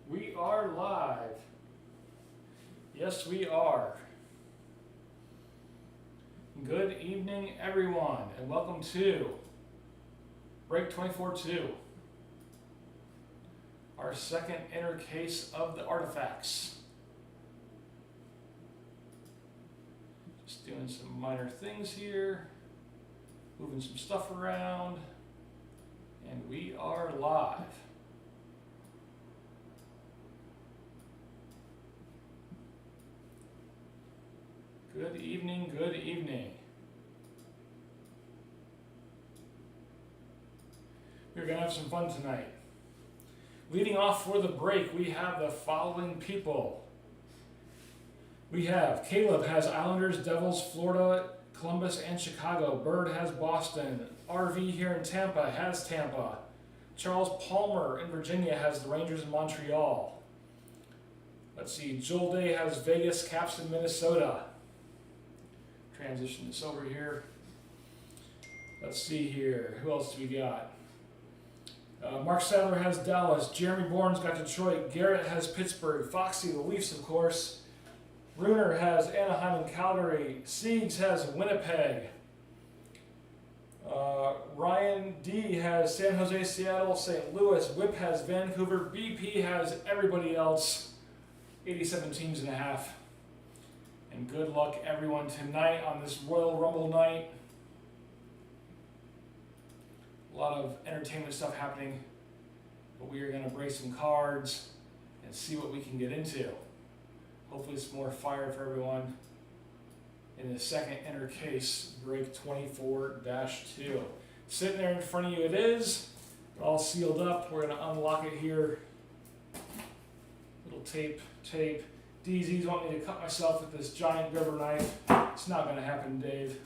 We are live. Yes, we are. Good evening, everyone, and welcome to Break 24-2, our second inner case of the artifacts. Just doing some minor things here, moving some stuff around, and we are live. Good evening, good evening. We're going to have some fun tonight. Leading off for the break, we have the following people. We have Caleb has Islanders, Devils, Florida, Columbus, and Chicago. Bird has Boston. RV here in Tampa has Tampa. Charles Palmer in Virginia has the Rangers in Montreal. Let's see, Joel Day has Vegas, Caps in Minnesota. Transition this over here. Let's see here. Who else do we got? Mark Sadler has Dallas. Jeremy Bourne's got Detroit. Garrett has Pittsburgh. Foxy, the Leafs, of course. Bruner has Anaheim and Calgary. Siegs has Winnipeg. Ryan D has San Jose, Seattle, St. Louis. Whip has Vancouver. BP has everybody else. 87 teams and a half. And good luck, everyone, tonight on this Royal Rumble night. A lot of entertainment stuff happening, but we are going to break some cards and see what we can get into. Hopefully it's more fire for everyone in the second inner case, break 24-2. Sitting there in front of you it is, all sealed up. We're going to unlock it here. Little tape. DZs want me to cut myself with this giant rubber knife. It's not going to happen, Dave.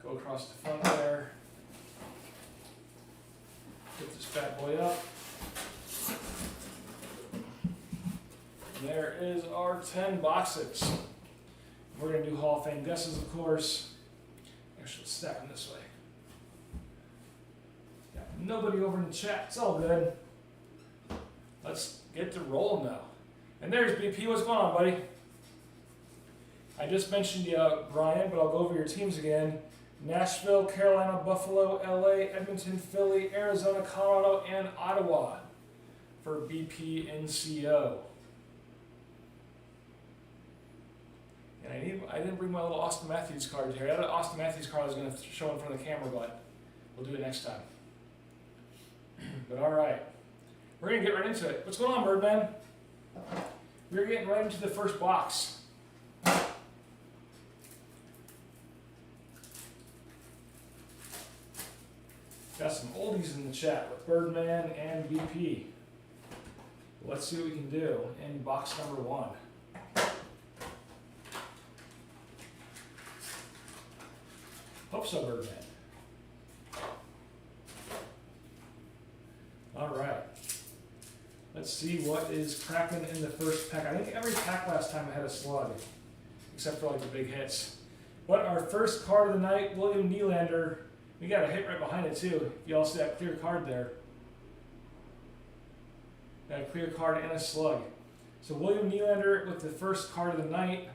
Go across the front there. Get this bad boy up. And there is our 10 boxes. We're going to do Hall of Fame guesses, of course. Actually, let's stack them this way. Got nobody over in the chat. It's all good. Let's get to rolling now. And there's BP. What's going on, buddy? I just mentioned you, Brian, but I'll go over your teams again. Nashville, Carolina, Buffalo, LA, Edmonton, Philly, Arizona, Colorado, and Ottawa for BP NCO. And I didn't bring my little Austin Matthews card here. I had an Austin Matthews card I was going to show in front of the camera, but we'll do it next time. But all right. We're going to get right into it. What's going on, Birdman? We're getting right into the first box. Got some oldies in the chat with Birdman and BP. Let's see what we can do in box number 1. Hope so, Birdman. All right. Let's see what is cracking in the first pack. I think every pack last time had a slug, except for like the big hits. But our first card of the night, William Nylander. We got a hit right behind it too. If you all see that clear card there. Got a clear card and a slug. So William Nylander with the first card of the night,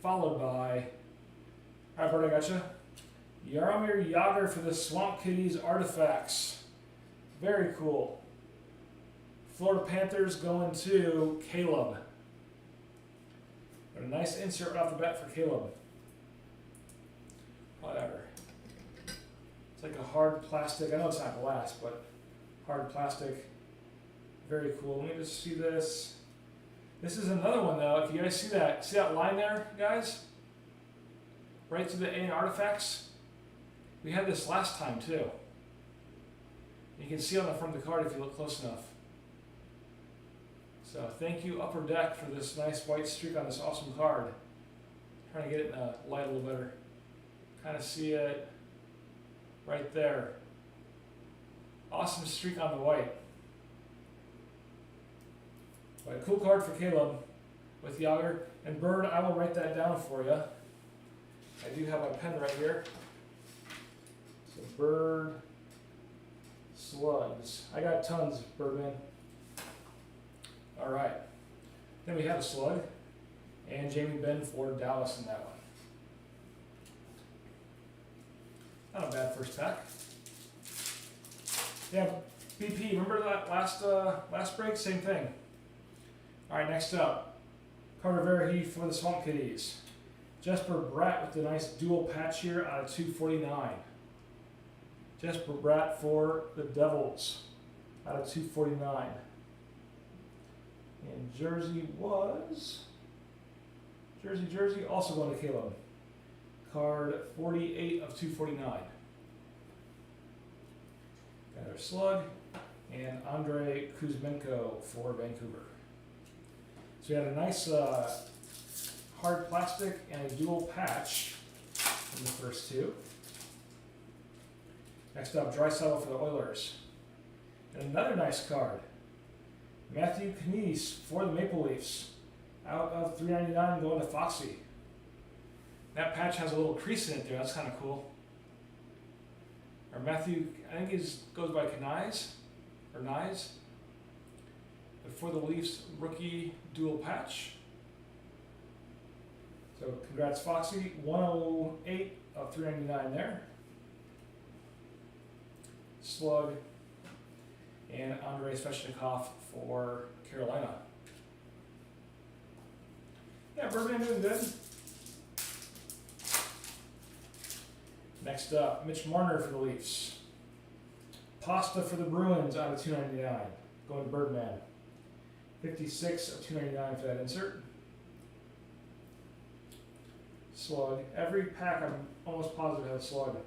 followed by, all right, Bert, I gotcha. Jaromir Jagr for the Swamp Kitties Artifacts. Very cool. Florida Panthers going to Caleb. Got a nice insert right off the bat for Caleb. Whatever. It's like a hard plastic. I know it's not glass, but hard plastic. Very cool. Let me just see this. This is another one though. If you guys see that line there, guys? Right to the A in Artifacts. We had this last time too. You can see on the front of the card if you look close enough. So thank you, Upper Deck, for this nice white streak on this awesome card. Trying to get it in the light a little better. Kind of see it right there. Awesome streak on the white. But a cool card for Caleb with Jagr. And Bird, I will write that down for you. I do have my pen right here. So Bird, slugs. I got tons, Birdman. All right. Then we have a slug and Jamie Benn for Dallas in that one. Not a bad first pack. Yeah, BP, remember that last break? Same thing. All right, next up, Carter Verhey for the Swamp Kitties. Jesper Bratt with the nice dual patch here out of 249. Jesper Bratt for the Devils out of 249. And jersey also going to Caleb. Card 48 of 249. Another slug, and Andrei Kuzmenko for Vancouver. So we had a nice hard plastic and a dual patch in the first two. Next up, Draisaitl for the Oilers. And another nice card. Matthew Knies for the Maple Leafs. Out of 399 going to Foxy. That patch has a little crease in it there. That's kind of cool. Or Matthew, I think he goes by Knies or Nyes. But for the Leafs, rookie dual patch. So congrats, Foxy. 108 of 399 there. Slug and Andrei Svechnikov for Carolina. Yeah, Birdman doing good. Next up, Mitch Marner for the Leafs. Pasta for the Bruins out of 299. Going to Birdman. 56 of 299 for that insert. Slug. Every pack I'm almost positive has a slug.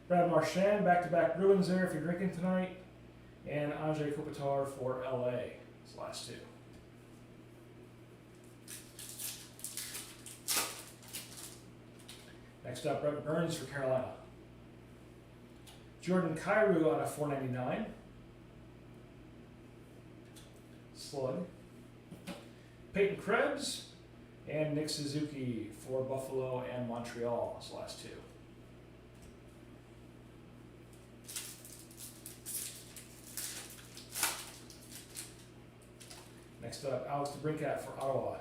Brad Marchand, back-to-back Bruins there if you're drinking tonight. And Andrei Kopitar for LA. These last two. Next up, Brett Burns for Carolina. Jordan Kyrou out of 499. Slug. Peyton Krebs and Nick Suzuki for Buffalo and Montreal. Those last two. Next up, Alex DeBrincat for Ottawa.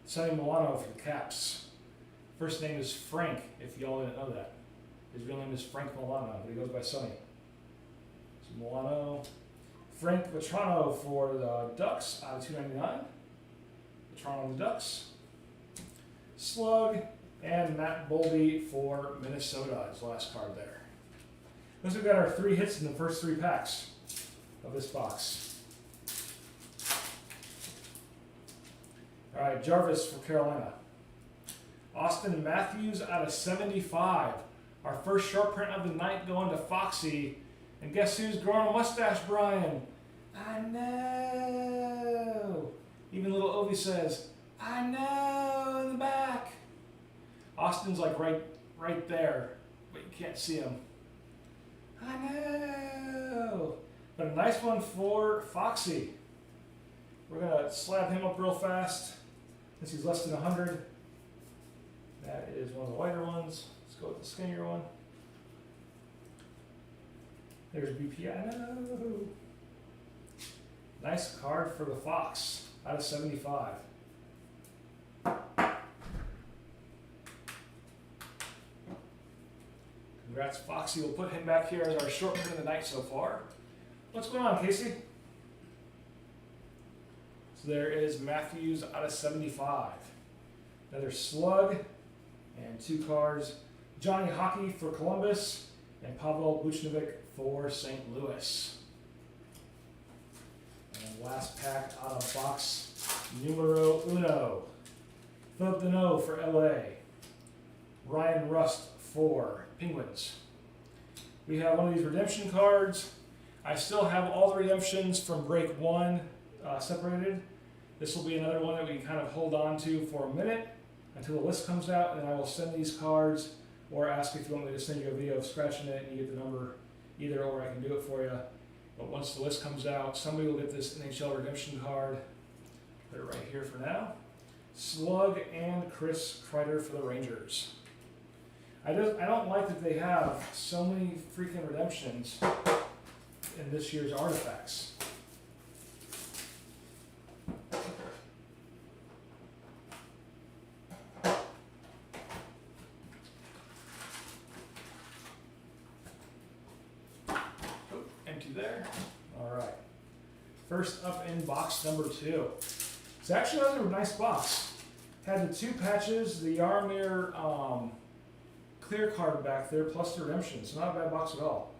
Sonny Milano for the Caps. First name is Frank, if y'all didn't know that. His real name is Frank Milano, but he goes by Sonny. So Milano. Frank Vetrano for the Ducks out of 299. Vetrano the Ducks. Slug and Matt Boldy for Minnesota, his last card there. Those have got our 3 hits in the first 3 packs of this box. All right, Jarvis for Carolina. Austin Matthews out of 75. Our first short print of the night going to Foxy. And guess who's growing a mustache, Brian? I know. Even little Ovi says, I know, in the back. Austin's like right there, but you can't see him. I know. But a nice one for Foxy. We're going to slab him up real fast since he's less than 100. That is one of the lighter ones. Let's go with the skinnier one. There's BP. I know. Nice card for the Fox out of 75. Congrats, Foxy. We'll put him back here as our short print of the night so far. What's going on, Casey? So there is Matthews out of 75. Another slug and 2 cards. Johnny Hockey for Columbus and Pavel Buchnevic for St. Louis. And last pack out of box numero uno. Philip Deneau for LA. Ryan Rust for Penguins. We have one of these redemption cards. I still have all the redemptions from break 1 separated. This will be another one that we kind of hold on to for a minute until the list comes out, and then I will send these cards or ask if you want me to send you a video of scratching it and you get the number either, or I can do it for you. But once the list comes out, somebody will get this NHL redemption card. Put it right here for now. Slug and Chris Kreider for the Rangers. I don't like that they have so many freaking redemptions in this year's artifacts. there. All right. First up in box number 2. It's actually another nice box. Had the 2 patches, the Yarmir clear card back there, plus the redemption. So not a bad box at all.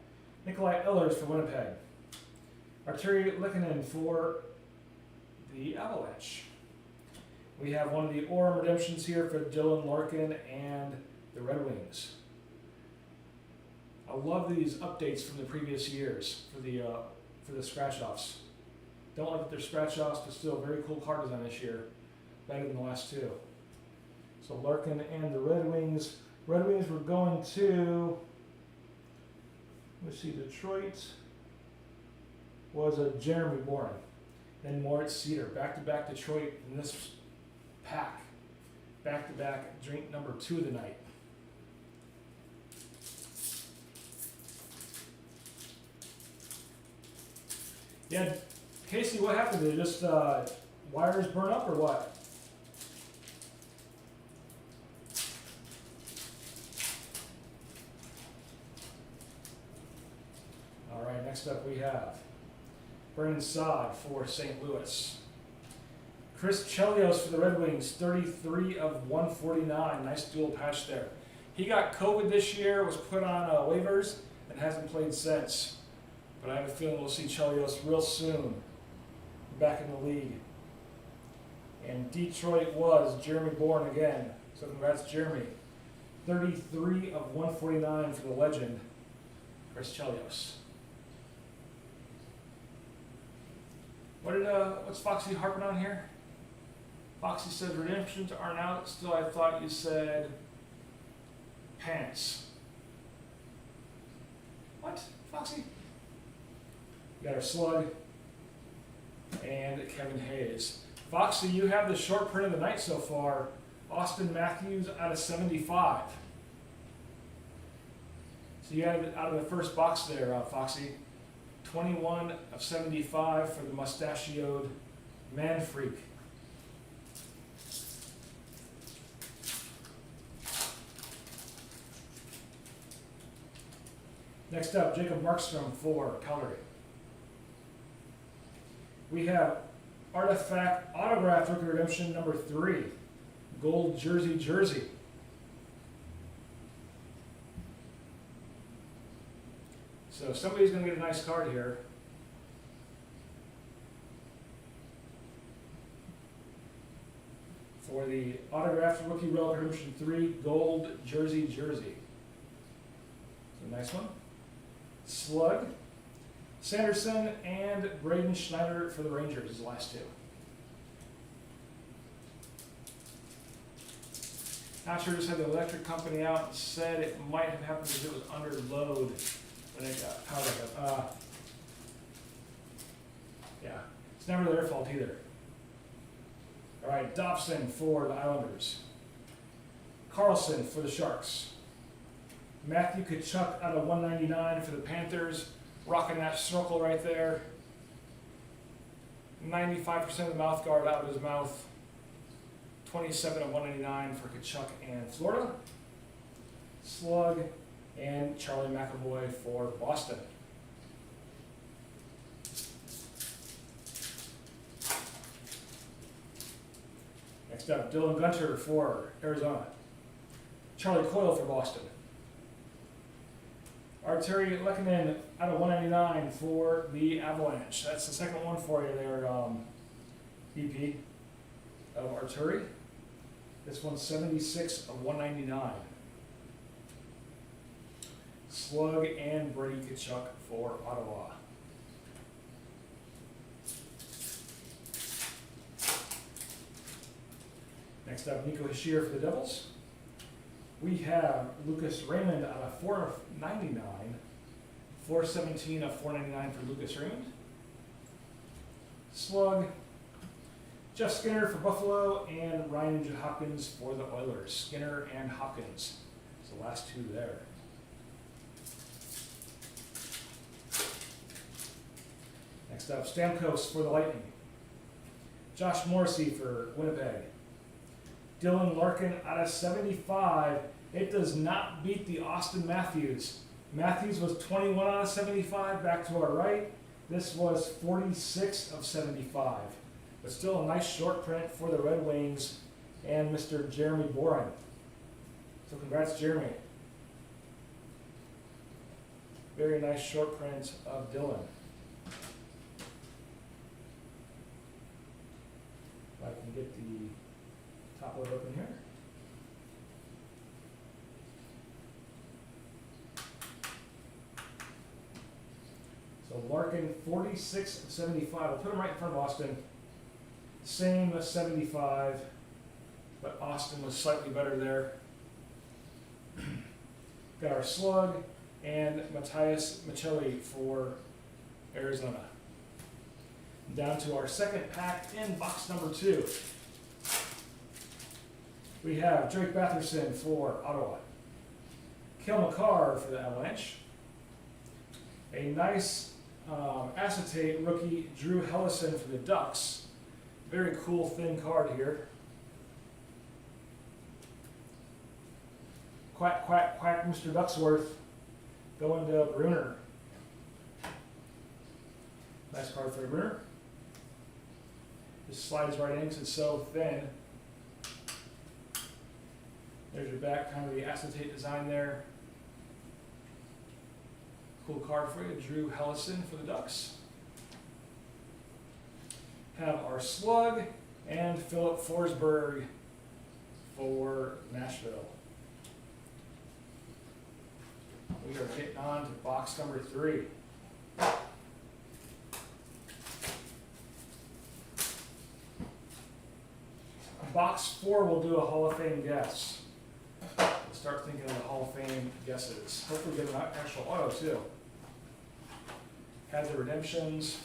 Nikolai Ehlers for Winnipeg. Arturi Lehkonen for the Avalanche. We have one of the Orem redemptions here for Dylan Larkin and the Red Wings. I love these updates from the previous years for the scratch offs. Don't like that they're scratch offs, but still very cool card design this year. Better than the last 2. So Larkin and the Red Wings. Red Wings were going to, let's see, Detroit was a Jeremy Bourne. Then Moritz Cedar. Back-to-back Detroit in this pack. Back-to-back drink number 2 of the night. Yeah, Casey, what happened? Did it just wires burn up or what? All right, next up we have Brennan Saad for St. Louis. Chris Chelios for the Red Wings, 33 of 149. Nice dual patch there. He got COVID this year, was put on waivers, and hasn't played since. But I have a feeling we'll see Chelios real soon back in the league. And Detroit was Jeremy Bourne again. So congrats, Jeremy. 33 of 149 for the legend, Chris Chelios. What's Foxy harping on here? Foxy says redemptions aren't out. Still, I thought you said pants. What, Foxy? We got our Slug and Kevin Hayes. Foxy, you have the short print of the night so far. Austin Matthews out of 75. So you had it out of the first box there, Foxy. 21 of 75 for the mustachioed man freak. Next up, Jacob Markstrom for Calgary. We have Artifact Autograph Rookie Redemption number 3. Gold jersey. So somebody's going to get a nice card here. For the Autograph Rookie Relic Redemption 3 Gold jersey. So nice one. Slug, Sanderson, and Braden Schneider for the Rangers is the last 2. Not sure, just had the electric company out and said it might have happened because it was under load when it got powered up. Yeah, it's never their fault either. All right, Dobson for the Islanders. Carlson for the Sharks. Matthew Tkachuk out of 199 for the Panthers. Rocking that circle right there. 95% of the mouth guard out of his mouth. 27 of 199 for Tkachuk and Florida. Slug and Charlie McAvoy for Boston. Next up, Dylan Gunter for Arizona. Charlie Coyle for Boston. Arturi Lehkonen out of 199 for the Avalanche. That's the second one for you there, EP of Arturi. This one's 76 of 199. Slug and Brady Tkachuk for Ottawa. Next up, Nico Hischier for the Devils. We have Lucas Raymond out of 499. 417 of 499 for Lucas Raymond. Slug, Jeff Skinner for Buffalo, and Ryan J. Hopkins for the Oilers. Skinner and Hopkins. It's the last 2 there. Next up, Stamkos for the Lightning. Josh Morrissey for Winnipeg. Dylan Larkin out of 75. It does not beat the Austin Matthews. Matthews was 21 out of 75, back to our right. This was 46 of 75. But still a nice short print for the Red Wings and Mr. Jeremy Boren. So congrats, Jeremy. Very nice short print of Dylan. If I can get the top load open here. So Larkin, 46 of 75. I'll put him right in front of Austin. Same as 75, but Austin was slightly better there. Got our slug and Matthias Michelli for Arizona. Down to our second pack in box number 2. We have Drake Batherson for Ottawa. Kel McCarr for the Avalanche. A nice acetate rookie, Drew Hellison for the Ducks. Very cool thin card here. Quack, quack, quack, Mr. Ducksworth. Going to Bruner. Nice card for Bruner. Just slides right in because it's so thin. There's your back, kind of the acetate design there. Cool card for you, Drew Hellison for the Ducks. Have our slug and Philip Forsberg for Nashville. We are getting on to box number 3. Box 4 will do a Hall of Fame guess. We'll start thinking of the Hall of Fame guesses. Hopefully get an actual auto too. Had the redemptions.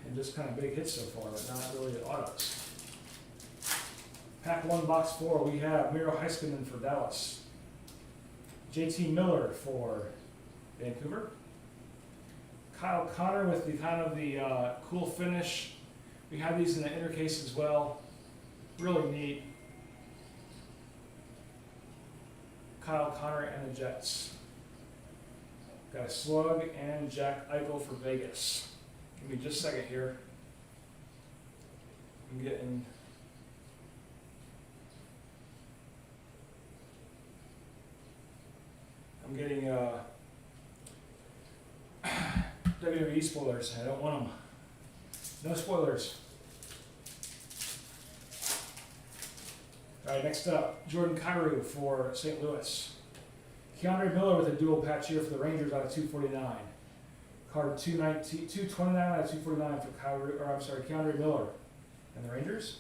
And just kind of big hits so far, but not really the autos. Pack 1, box 4, we have Miro Heiskanen for Dallas. JT Miller for Vancouver. Kyle Connor with the kind of the cool finish. We have these in the inner case as well. Really neat. Kyle Connor and the Jets. Got a slug and Jack Eichel for Vegas. Give me just a second here. I'm getting WWE spoilers. I don't want them. No spoilers. All right, next up, Jordan Kyrou for St. Louis. Keandre Miller with a dual patch here for the Rangers out of 249. Card 229 out of 249 for Keandre Miller and the Rangers.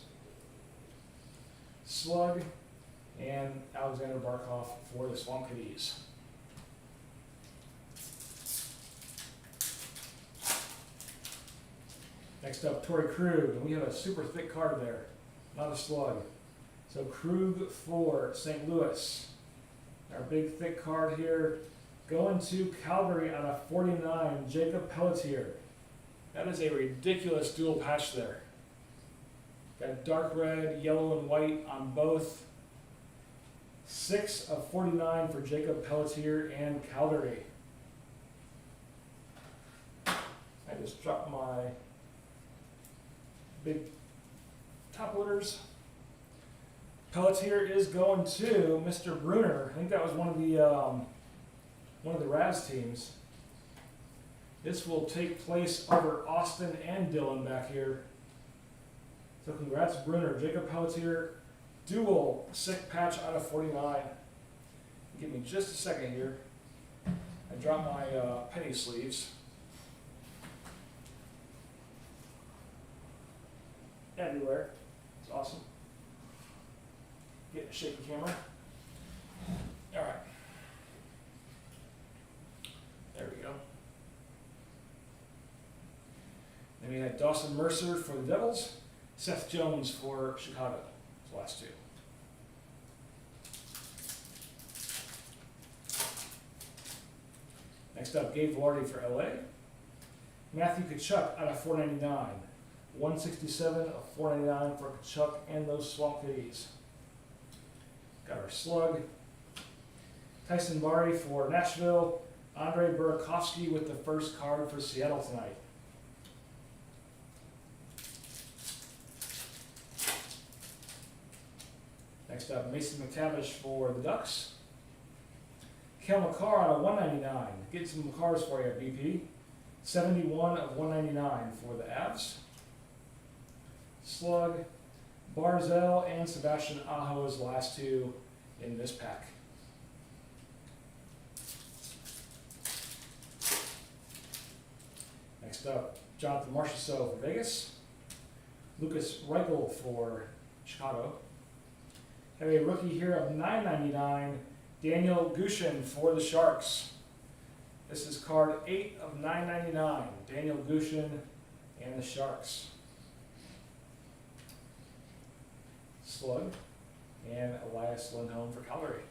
Slug and Alexander Barkov for the Swamp Kitties. Next up, Torrey Krug, and we have a super thick card there, not a slug. So Krug for St. Louis. Our big thick card here, going to Calgary on a 49, Jacob Pelletier. That is a ridiculous dual patch there. Got dark red, yellow, and white on both. 6 of 49 for Jacob Pelletier and Calgary. I just dropped my big top loaders. Pelletier is going to Mr. Bruner. I think that was one of the Raz teams. This will take place over Austin and Dylan back here. So congrats, Bruner. Jacob Pelletier, dual sick patch out of 49. Give me just a second here. I dropped my penny sleeves. Everywhere. It's awesome. Get a shaky camera. All right. There we go. Then we had Dawson Mercer for the Devils, Seth Jones for Chicago. Those last two. Next up, Gabe Velarde for LA. Matthew Tkachuk out of 499. 167 of 499 for Tkachuk and those Swamp Kitties. Got our slug. Tyson Barry for Nashville. Andre Burakovsky with the first card for Seattle tonight. Next up, Mason McTavish for the Ducks. Kel McCarr out of 199. Get some McCarrs for you, BP. 71 of 199 for the Avs. Slug, Barzell, and Sebastian Aho's the last two in this pack. Next up, Jonathan Marchessault for Vegas. Lucas Reichel for Chicago. Have a rookie here of $9.99, Daniel Gushin for the Sharks. This is card 8 of $9.99, Daniel Gushin and the Sharks. Slug and Elias Lindholm for Calgary.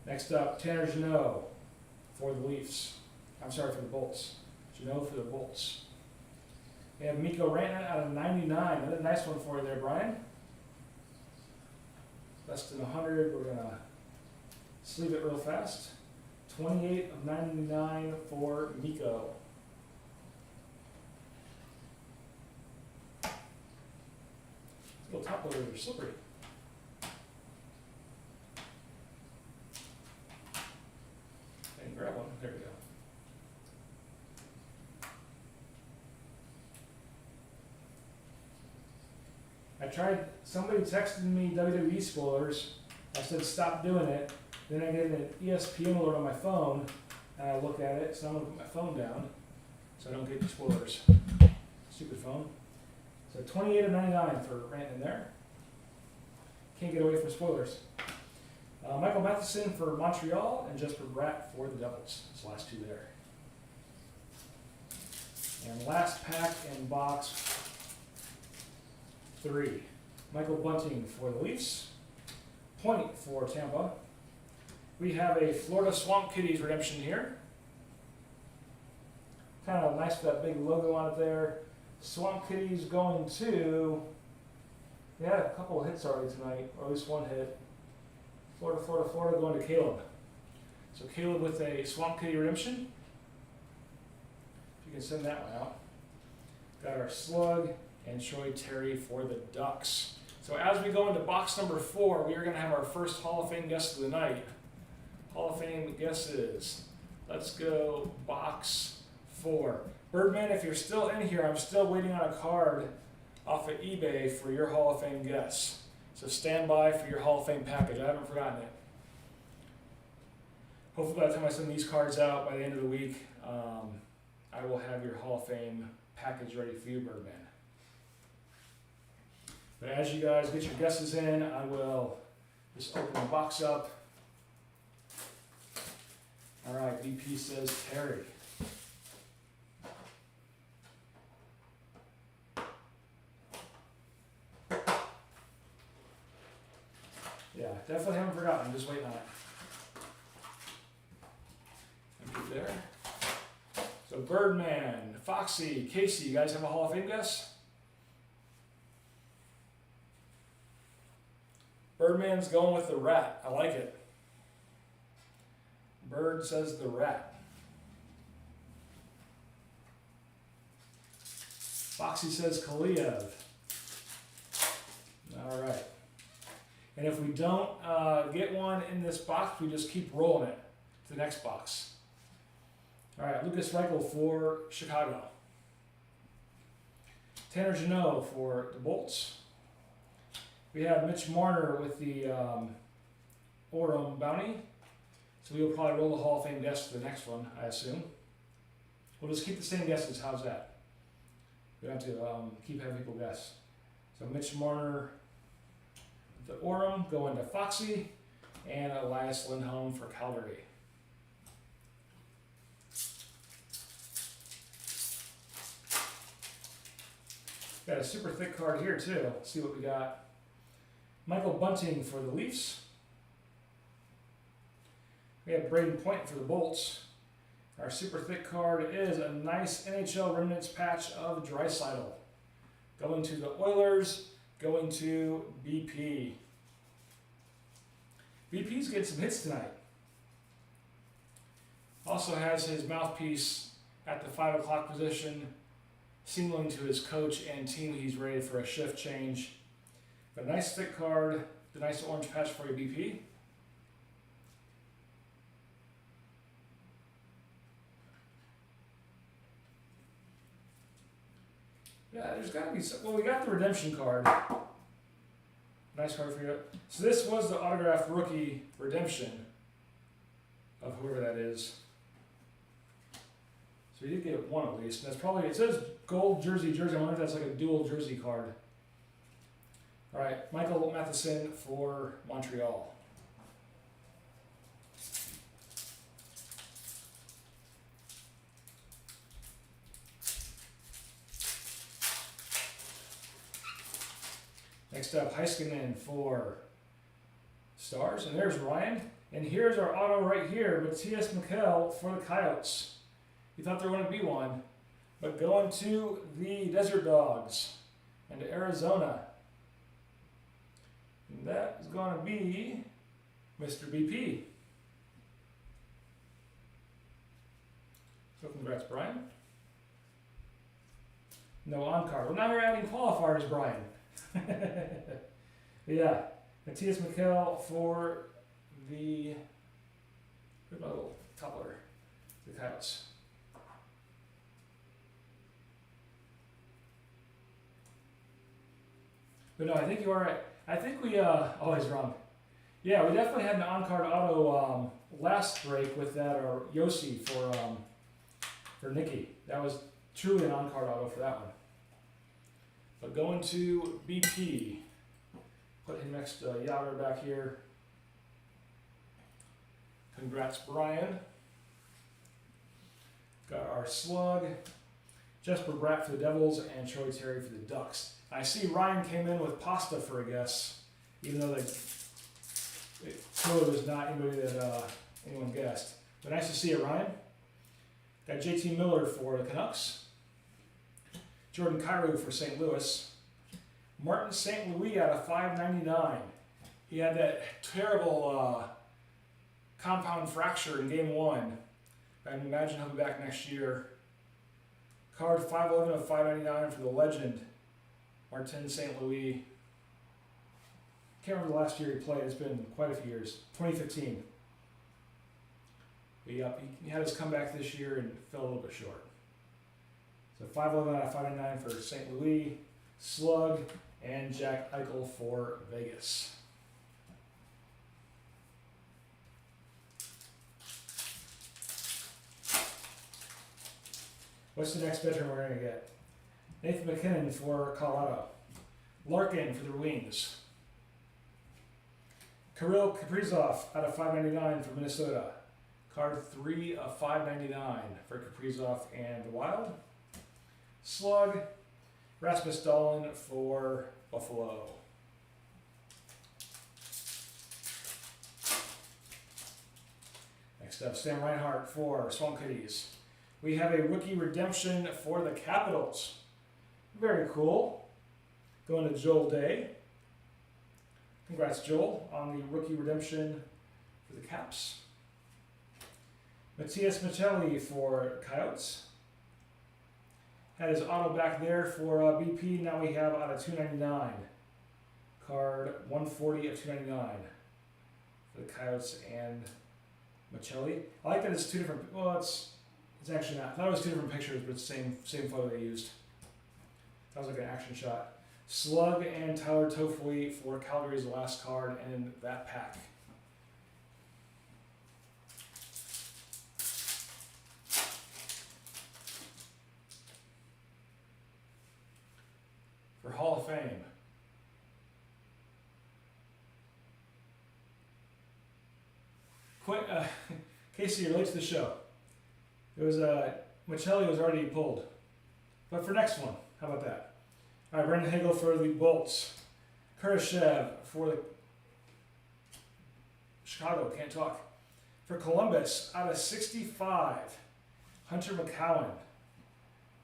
Next up, Tanner Jeannot for the Leafs. I'm sorry, for the Bolts. Jeannot for the Bolts. We have Mikko Rantanen out of 99. Another nice one for you there, Brian. Less than 100. We're going to sleeve it real fast. 28 of 99 for Mikko. These little top loaders are slippery. And grab one. There we go. I tried, somebody texted me WWE spoilers. I said stop doing it. Then I get an ESPN alert on my phone, and I look at it, so I'm going to put my phone down so I don't get spoilers. Stupid phone. So 28 of 99 for Rantanen there. Can't get away from spoilers. Michael Matheson for Montreal, and Jesper Bratt for the Devils. Those last two there. And last pack in box 3. Michael Bunting for the Leafs. Point for Tampa. We have a Florida Swamp Kitties redemption here. Kind of nice with that big logo on it there. Swamp Kitties going to, we had a couple of hits already tonight, or at least one hit. Florida going to Caleb. So Caleb with a Swamp Kitty redemption. If you can send that one out. Got our Slug and Troy Terry for the Ducks. So as we go into box number 4, we are going to have our first Hall of Fame guest of the night. Hall of Fame guesses. Let's go box 4. Birdman, if you're still in here, I'm still waiting on a card off of eBay for your Hall of Fame guess. So stand by for your Hall of Fame package. I haven't forgotten it. Hopefully by the time I send these cards out by the end of the week, I will have your Hall of Fame package ready for you, Birdman. But as you guys get your guesses in, I will just open the box up. All right, BP says Terry. Yeah, definitely haven't forgotten. I'm just waiting on it. Empty there. So Birdman, Foxy, Casey, you guys have a Hall of Fame guess? Birdman's going with the Rat. I like it. Bird says the Rat. Foxy says Kaliev. All right. And if we don't get one in this box, we just keep rolling it to the next box. All right, Lucas Reichel for Chicago. Tanner Jeannot for the Bolts. We have Mitch Marner with the Orem bounty. So we'll probably roll the Hall of Fame guess to the next one, I assume. We'll just keep the same guesses. How's that? We don't have to keep having people guess. So Mitch Marner, the Orem, going to Foxy, and Elias Lindholm for Calgary. Got a super thick card here too. Let's see what we got. Michael Bunting for the Leafs. We have Braden Point for the Bolts. Our super thick card is a nice NHL Remnants patch of Draisaitl. Going to the Oilers, Going to BP. BP's getting some hits tonight. Also has his mouthpiece at the 5 o'clock position, signaling to his coach and team he's ready for a shift change. But a nice thick card, the nice orange patch for you, BP. Yeah, there's got to be some. Well, we got the redemption card. Nice card for you. So this was the autographed rookie redemption of whoever that is. So you did get one at least. And that's probably, it says gold jersey. I wonder if that's like a dual jersey card. All right, Michael Matheson for Montreal. Next up, Heiskanen for Stars. And there's Ryan. And here's our auto right here, Matthias Mikkel for the Coyotes. You thought there wouldn't be one. But going to the Desert Dogs and to Arizona. And that is going to be Mr. BP. So congrats, Brian. No on-card. Well, now we're adding qualifiers, Brian. Yeah, Matthias Mikkel for the little toppler, the Coyotes. But no, I think you are right. I think we always wrong. Yeah, we definitely had an on-card auto last break with that, or Yossi for Nikki. That was truly an on-card auto for that one. But going to BP, put him next to Yager back here. Congrats, Brian. Got our Slug, Jesper Bratt for the Devils, and Troy Terry for the Ducks. I see Ryan came in with pasta for a guess, even though it clearly was not anybody that anyone guessed. But nice to see you, Ryan. Got JT Miller for the Canucks. Jordan Kyrou for St. Louis. Martin St. Louis out of 599. He had that terrible compound fracture in game 1. I imagine he'll be back next year. Card 511 of 599 for the legend, Martin St. Louis. Can't remember the last year he played. It's been quite a few years. 2015. But yep, he had his comeback this year and fell a little bit short. So 511 out of 599 for St. Louis, Slug, and Jack Eichel for Vegas. What's the next veteran we're going to get? Nathan McKinnon for Colorado. Larkin for the Wings. Kirill Kaprizov out of 599 for Minnesota. Card 3 of 599 for Kaprizov and the Wild. Slug, Rasmus Dahlin for Buffalo. Next up, Sam Reinhart for Swamp Kitties. We have a rookie redemption for the Capitals. Very cool. Going to Joel Day. Congrats, Joel, on the rookie redemption for the Caps. Matthias Michelli for Coyotes. Had his auto back there for BP. Now we have out of 299. Card 140 of 299 for the Coyotes and Michelli. I like that it's two different. Well, it's actually not. I thought it was two different pictures, but it's the same photo they used. That was like an action shot. Slug and Tyler Toffoli for Calgary's last card in that pack. For Hall of Fame. Casey, you're late to the show. It was Michelli was already pulled. But for next one, how about that? All right, Brendan Hagel for the Bolts. Kurashev for the Chicago, can't talk. For Columbus, out of 65, Hunter McCowan.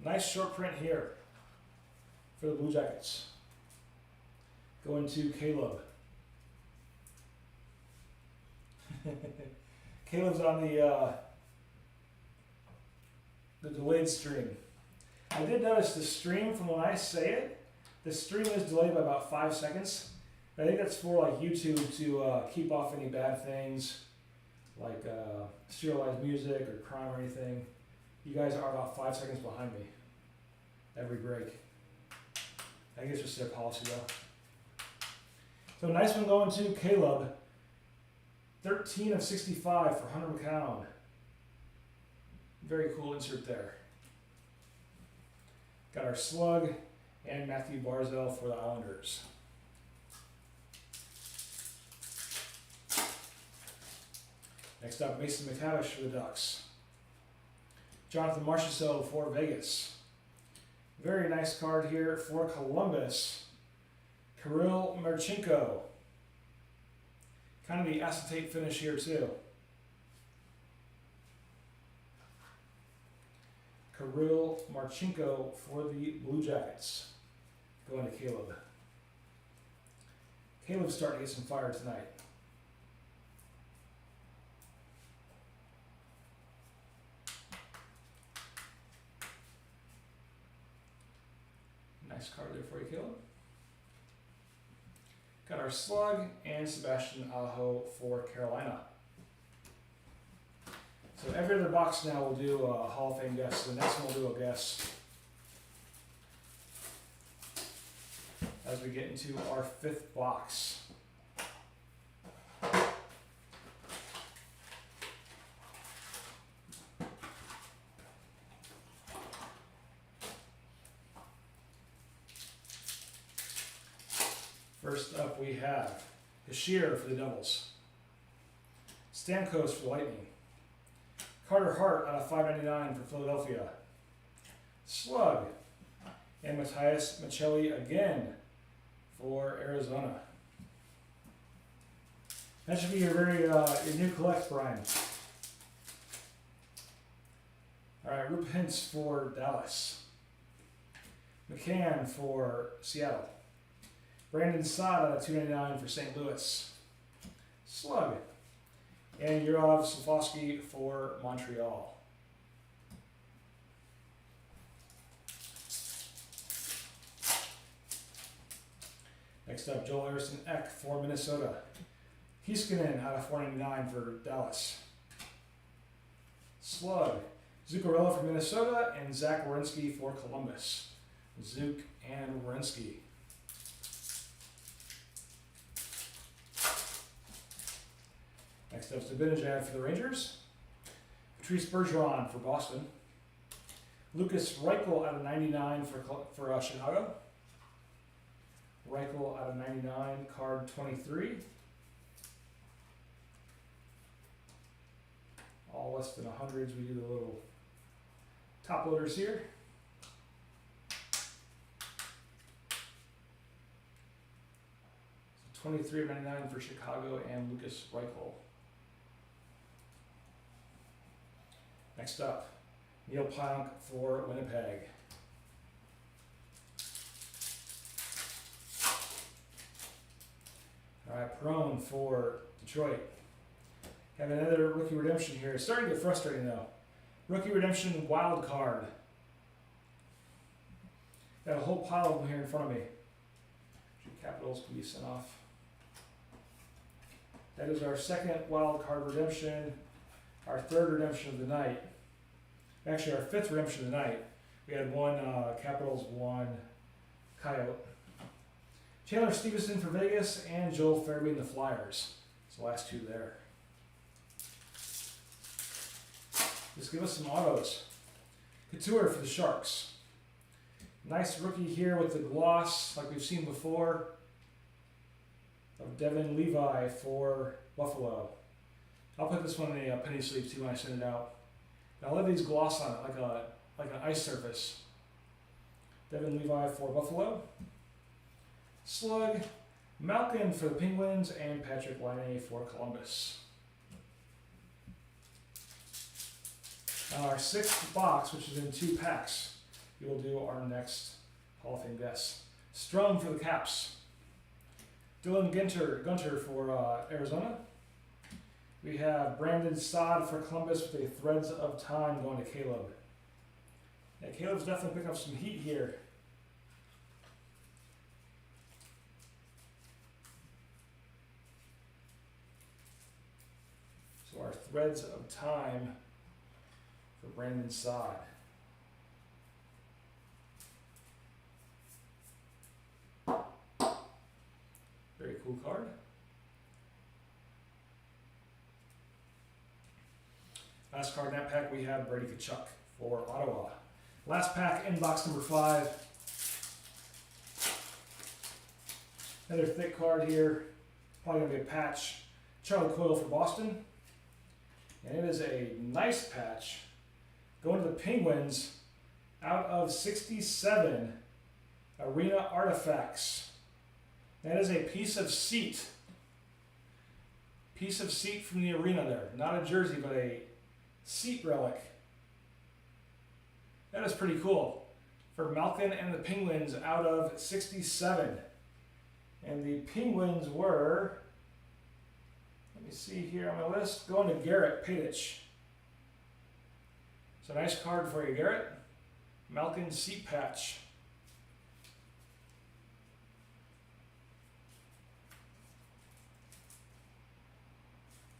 Nice short print here for the Blue Jackets. Going to Caleb. Caleb's on the delayed stream. I did notice the stream from when I say it, the stream is delayed by about 5 seconds. I think that's for like YouTube to keep off any bad things, like serialized music or crime or anything. You guys are about 5 seconds behind me every break. I think it's just their policy though. So nice one going to Caleb. 13 of 65 for Hunter McCown. Very cool insert there. Got our slug and Matthew Barzell for the Islanders. Next up, Mason McTavish for the Ducks. Jonathan Marchessault for Vegas. Very nice card here for Columbus. Kirill Marchenko. Kind of the acetate finish here too. Kirill Marchenko for the Blue Jackets. Going to Caleb. Caleb's starting to get some fire tonight. Nice card there for you, Caleb. Got our slug and Sebastian Aho for Carolina. So every other box now we'll do a Hall of Fame guess. So the next one we'll do a guess as we get into our 5th box. First up we have Hashir for the Devils, Stamkos for the Lightning, Carter Hart out of 599 for Philadelphia, slug, and Matthias Maccelli again for Arizona. That should be your your new collect, Brian. All right, Rupert Hintz for Dallas, McCann for Seattle, Brandon Saad out of 299 for St. Louis, slug, and Yurov Slavkovsky for Montreal. Next up, Joel Harrison Eck for Minnesota, Heiskanen out of 499 for Dallas, slug, Zuccarello for Minnesota, and Zach Werenski for Columbus. Zook and Werenski. Next up is Zibanejad for the Rangers, Patrice Bergeron for Boston, Lucas Reichel out of 99 for Chicago, Reichel out of 99, card 23. All less than 100s, we do the little top loaders here. So 23 of 99 for Chicago and Lucas Reichel. Next up, Neil Pionk for Winnipeg. All right, Perone for Detroit. Have another rookie redemption here. It's starting to get frustrating though. Rookie redemption wild card. Got a whole pile of them here in front of me. Capitals can be sent off. That is our second wild card redemption. Our 3rd redemption of the night. Actually, our 5th redemption of the night. We had one Capitals, one Coyote. Chandler Stevenson for Vegas and Joel Farabee and the Flyers. It's the last 2 there. Just give us some autos. Couture for the Sharks. Nice rookie here with the gloss, like we've seen before, of Devin Levi for Buffalo. I'll put this one in a penny sleeve too when I send it out. And I'll let these gloss on it like an ice surface. Devin Levi for Buffalo. Slug, Malkin for the Penguins, and Patrick Laine for Columbus. Now our 6th box, which is in 2 packs, we will do our next Hall of Fame guess. Strum for the Caps, Dylan Gunter for Arizona. We have Brandon Sod for Columbus with a Threads of Time going to Caleb. Yeah, Caleb's definitely picking up some heat here. So our Threads of Time for Brandon Sod. Very cool card. Last card in that pack we have Brady Tkachuk for Ottawa. Last pack in box number 5. Another thick card here. Probably going to be a patch. Charlie Coyle for Boston. And it is a nice patch. Going to the Penguins out of 67 Arena Artifacts. That is a piece of seat. Piece of seat from the arena there. Not a jersey, but a seat relic. That is pretty cool. For Malkin and the Penguins out of 67. And the Penguins were, let me see here on my list, going to Garrett Paitich. So nice card for you, Garrett. Malkin seat patch.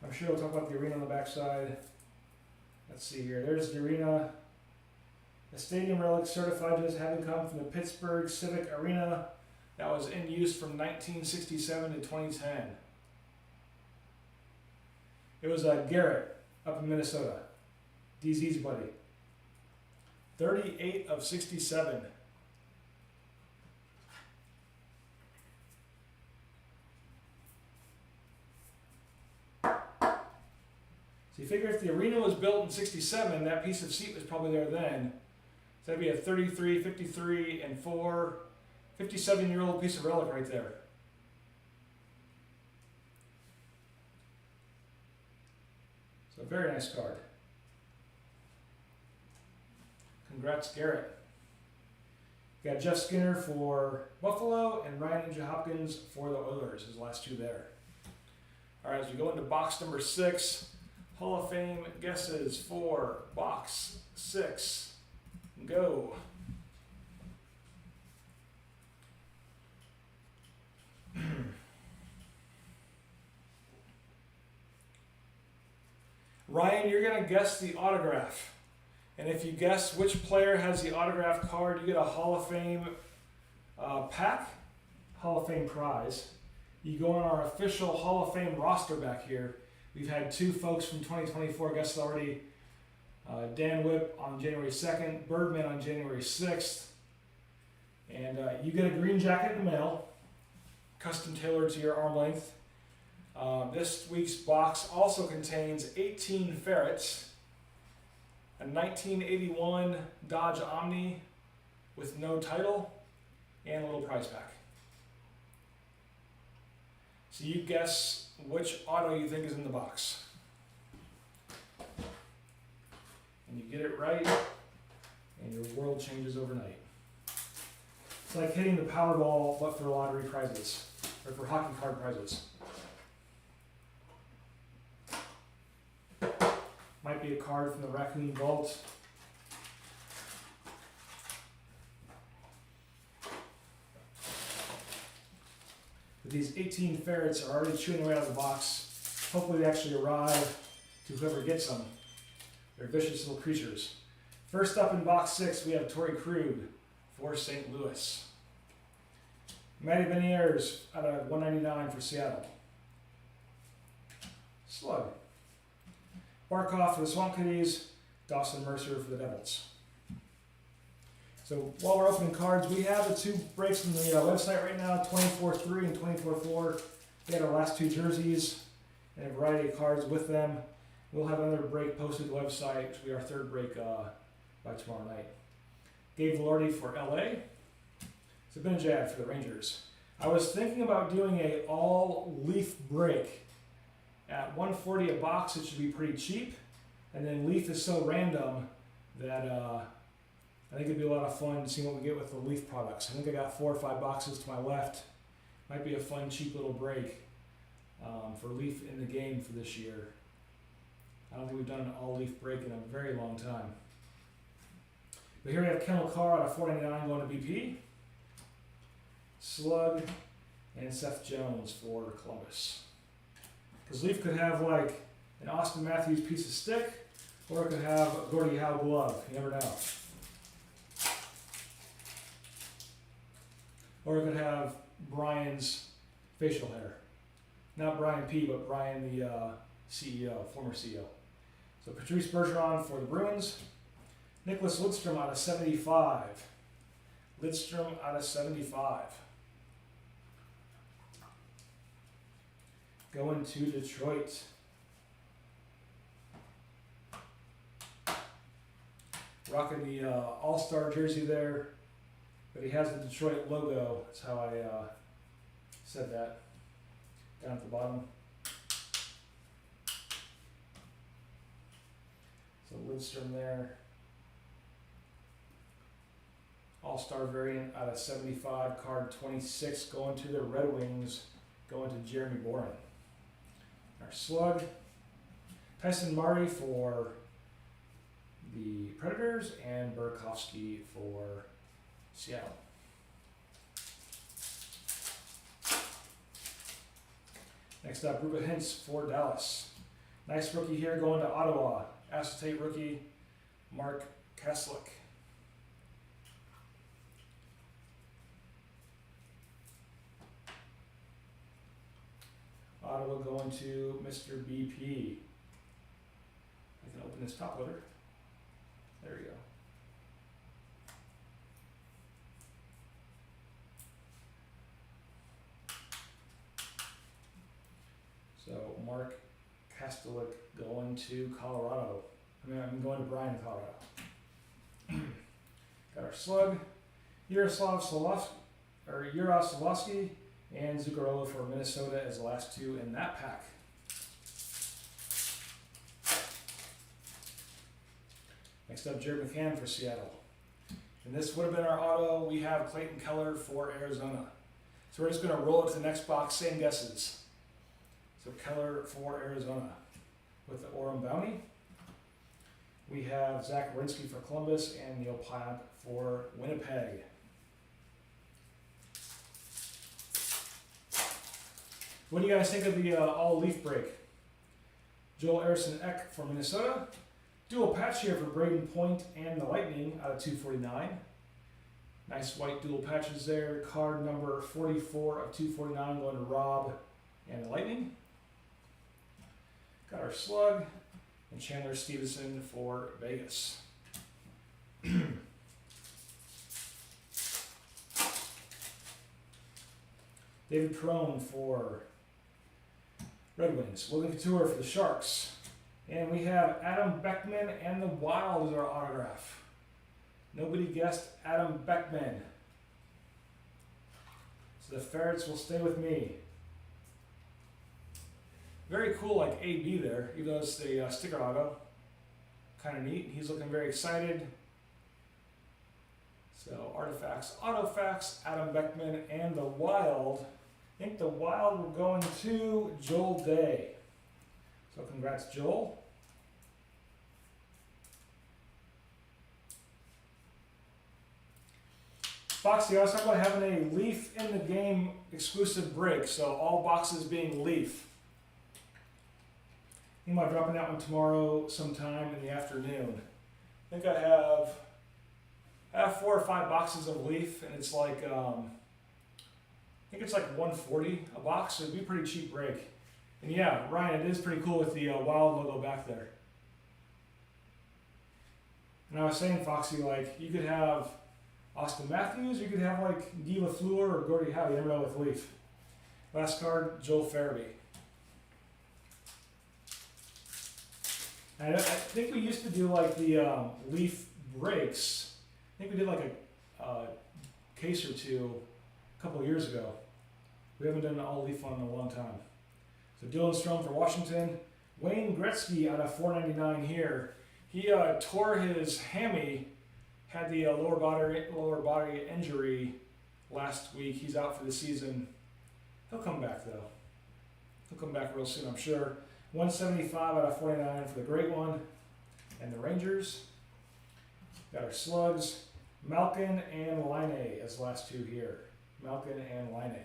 I'm sure we'll talk about the arena on the backside. Let's see here. There's the arena. The stadium relic certified as having come from the Pittsburgh Civic Arena that was in use from 1967 to 2010. It was Garrett up in Minnesota. DZ's buddy. 38 of 67. So you figure if the arena was built in 67, that piece of seat was probably there then. So that'd be a 33, 53, and 4, 57-year-old piece of relic right there. So a very nice card. Congrats, Garrett. We got Jeff Skinner for Buffalo and Ryan Ninja Hopkins for the Oilers, his last two there. All right, as we go into box number 6, Hall of Fame guesses for box 6. Go. Ryan, you're going to guess the autograph. And if you guess which player has the autograph card, you get a Hall of Fame pack, Hall of Fame prize. You go on our official Hall of Fame roster back here. We've had 2 folks from 2024 guests already. Dan Whip on January 2nd, Birdman on January 6th. And you get a green jacket in the mail, custom tailored to your arm length. This week's box also contains 18 ferrets, a 1981 Dodge Omni with no title, and a little prize pack. So you guess which auto you think is in the box. And you get it right, and your world changes overnight. It's like hitting the Powerball, but for lottery prizes, or for hockey card prizes. Might be a card from the Raccoon Vault. But these 18 ferrets are already chewing their way out of the box. Hopefully they actually arrive to whoever gets them. They're vicious little creatures. First up in box 6, we have Torrey Krug for St. Louis. Matty Beniers out of 199 for Seattle. Slug. Barkov for the Swamp Kitties. Dawson Mercer for the Devils. So while we're opening cards, we have the 2 breaks from the website right now, 24-3 and 24-4. We had our last 2 jerseys and a variety of cards with them. We'll have another break posted to the website, which will be our 3rd break by tomorrow night. Gabe Velarde for LA. Zibanejad for the Rangers. I was thinking about doing a all Leaf break. At $140 a box, it should be pretty cheap. And then Leaf is so random that I think it'd be a lot of fun seeing what we get with the Leaf products. I think I got 4 or 5 boxes to my left Might be a fun, cheap little break for Leaf in the game for this year. I don't think we've done an all-Leaf break in a very long time. But here we have Kendall Carr out of 499 going to BP. Slug and Seth Jones for Columbus. Because Leaf could have like an Austin Matthews piece of stick, or it could have a Gordie Howe glove. You never know. Or it could have Brian's facial hair. Not Brian P., but Brian the CEO, former CEO. So Patrice Bergeron for the Bruins. Nicholas Lidstrom out of 75. Lidstrom out of 75. Going to Detroit. Rocking the All-Star jersey there, but he has the Detroit logo. That's how I said that. Down at the bottom. So Lidstrom there. All-Star variant out of 75, card 26, going to the Red Wings, going to Jeremy Boren. Our slug, Tyson Marty for the Predators, and Burakovsky for Seattle. Next up, Rupert Hintz for Dallas. Nice rookie here going to Ottawa. Acetate rookie, Mark Kaslick. Ottawa going to Mr. BP. I can open this top loader. There we go. So Mark Kastelik going to Colorado. I'm going to Bryan, Colorado. Got our slug, Yaroslav Slafsky, and Zuccarello for Minnesota as the last two in that pack. Next up, Jared McCann for Seattle. And this would have been our auto. We have Clayton Keller for Arizona. So we're just going to roll it to the next box, same guesses. So Keller for Arizona with the Orem Bounty. We have Zach Werenski for Columbus and Neil Pyatt for Winnipeg. What do you guys think of the all-leaf break? Joel Eriksson Ek for Minnesota. Dual patch here for Braden Point and the Lightning out of 249. Nice white dual patches there. Card number 44 of 249 going to Rob and the Lightning. Got our slug and Chandler Stevenson for Vegas. David Perron for Red Wings. Logan Couture for the Sharks. And we have Adam Beckman and the Wild as our autograph. Nobody guessed Adam Beckman. So the ferrets will stay with me. Very cool, like AB there, even though it's the sticker auto. Kind of neat. He's looking very excited. So Artifacts, Autofacts, Adam Beckman, and the Wild. I think the Wild were going to Joel Day. So congrats, Joel. Foxy, I was talking about having a Leaf in the game exclusive break, so all boxes being Leaf. I think I'm dropping that one tomorrow sometime in the afternoon. I think I have 4 or 5 boxes of Leaf, and it's like I think it's like $140 a box, so it'd be a pretty cheap break. And yeah, Ryan, it is pretty cool with the Wild logo back there. And I was saying, Foxy, like you could have Austin Matthews, you could have like Guy Lafleur or Gordie Howe. You never know with Leaf. Last card, Joel Farabee. And I think we used to do like the Leaf breaks. I think we did like a case or two a couple of years ago. We haven't done an all Leaf one in a long time. So Dylan Strome for Washington. Wayne Gretzky out of 499 here. He tore his hammy, had the lower body injury last week. He's out for the season. He'll come back though. He'll come back real soon, I'm sure. 175 out of 49 for the Great One and the Rangers. Got our slugs, Malkin and Line as the last two here. Malkin and Line.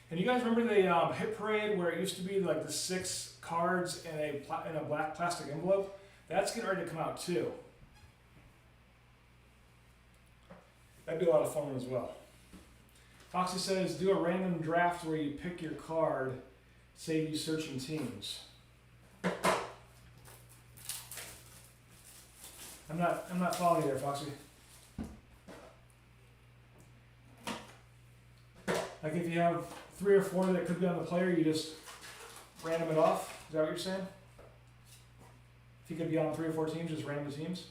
And you guys remember the hit parade where it used to be like the 6 cards in a black plastic envelope? That's getting ready to come out too. That'd be a lot of fun as well. Foxy says, do a random draft where you pick your card, save you searching teams. I'm not following you there, Foxy. Like if you have 3 or 4 that could be on the player, you just random it off. Is that what you're saying? If you could be on 3 or 4 teams, just random teams.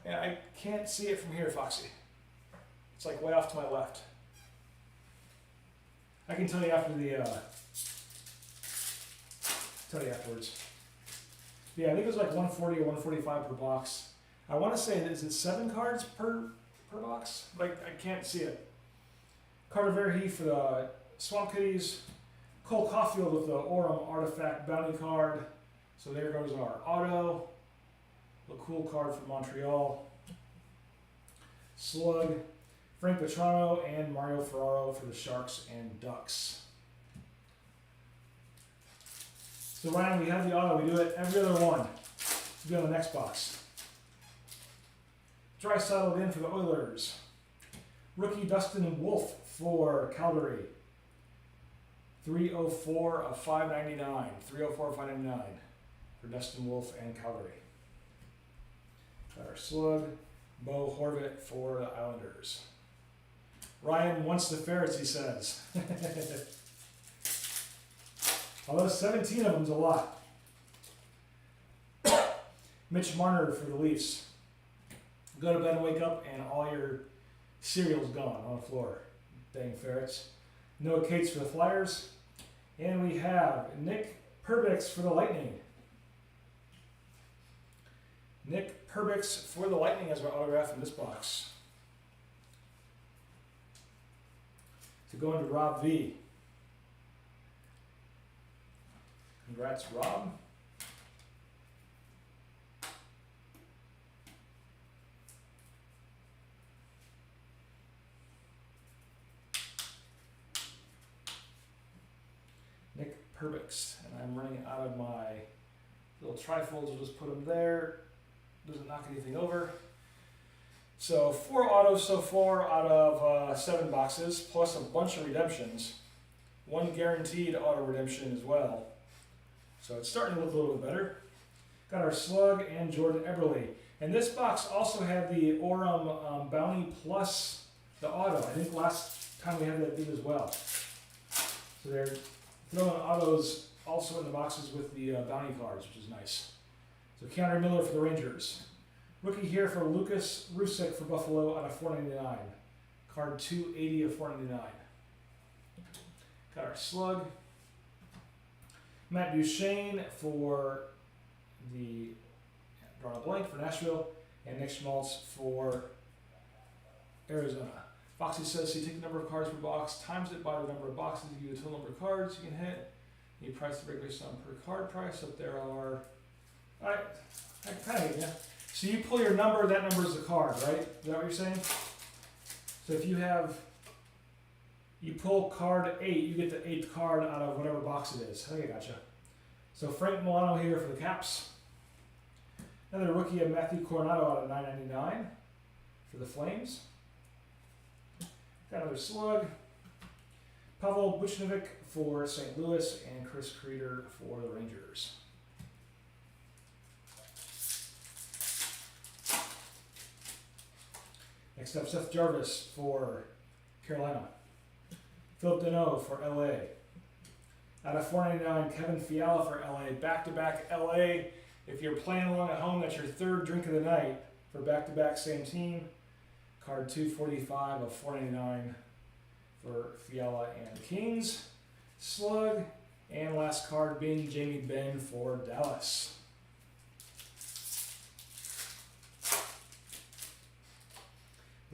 Yeah, I can't see it from here, Foxy. It's like way off to my left. I can tell you after the tell you afterwards. Yeah, I think it was like 140 or 145 per box. I want to say, is it 7 cards per box? Like, I can't see it. Carter Verhey for the Swamp Kitties. Cole Caulfield with the Aurum Artifact Bounty card. So there goes our auto. The cool card from Montreal. Slug. Frank Petrano and Mario Ferraro for the Sharks and Ducks. So Ryan, we have the auto. We do it every other one. We'll be on the next box. Draisaitl in for the Oilers. Rookie Dustin Wolf for Calgary. 304 of 599. 304 of 599 for Dustin Wolf and Calgary. Got our slug. Bo Horvat for the Islanders. Ryan wants the ferrets, he says. Although 17 of them's a lot. Mitch Marner for the Leafs. Go to bed and wake up and all your cereal's gone on the floor. Dang ferrets. Noah Cates for the Flyers. And we have Nick Perbix for the Lightning. Nick Perbix for the Lightning as our autograph in this box. To go into Rob V. Congrats, Rob. Nick Perbix. And I'm running out of my little trifolds. We'll just put them there. Doesn't knock anything over. So 4 autos so far out of 7 boxes, plus a bunch of redemptions. 1 guaranteed auto redemption as well. So it's starting to look a little bit better. Got our slug and Jordan Eberle. And this box also had the Aurum Bounty plus the auto. I think last time we had that did as well. So they're throwing autos also in the boxes with the bounty cards, which is nice. So Keanu Miller for the Rangers. Rookie here for Lucas Rusick for Buffalo out of 499. Card 280 of 499. Got our slug. Matt Duchene for the drawing a blank for Nashville. And Nick Schmaltz for Arizona. Foxy says, so you take the number of cards per box, times it by the number of boxes, you give you a total number of cards you can hit. You price the regular sum per card price. So there are, I kind of, yeah. So you pull your number, that number is the card, right? Is that what you're saying? So if you pull card 8, you get the 8th card out of whatever box it is. I think I gotcha. So Frank Milano here for the Caps. Another rookie of Matthew Coronado out of 999 for the Flames. Got another slug. Pavel Buchnovic for St. Louis and Chris Kreider for the Rangers. Next up, Seth Jarvis for Carolina. Philip Deneau for LA. Out of 499, Kevin Fiala for LA. Back-to-back LA. If you're playing along at home, that's your 3rd drink of the night for back-to-back same team. Card 245 of 499 for Fiala and Kings. Slug. And last card being Jamie Benn for Dallas.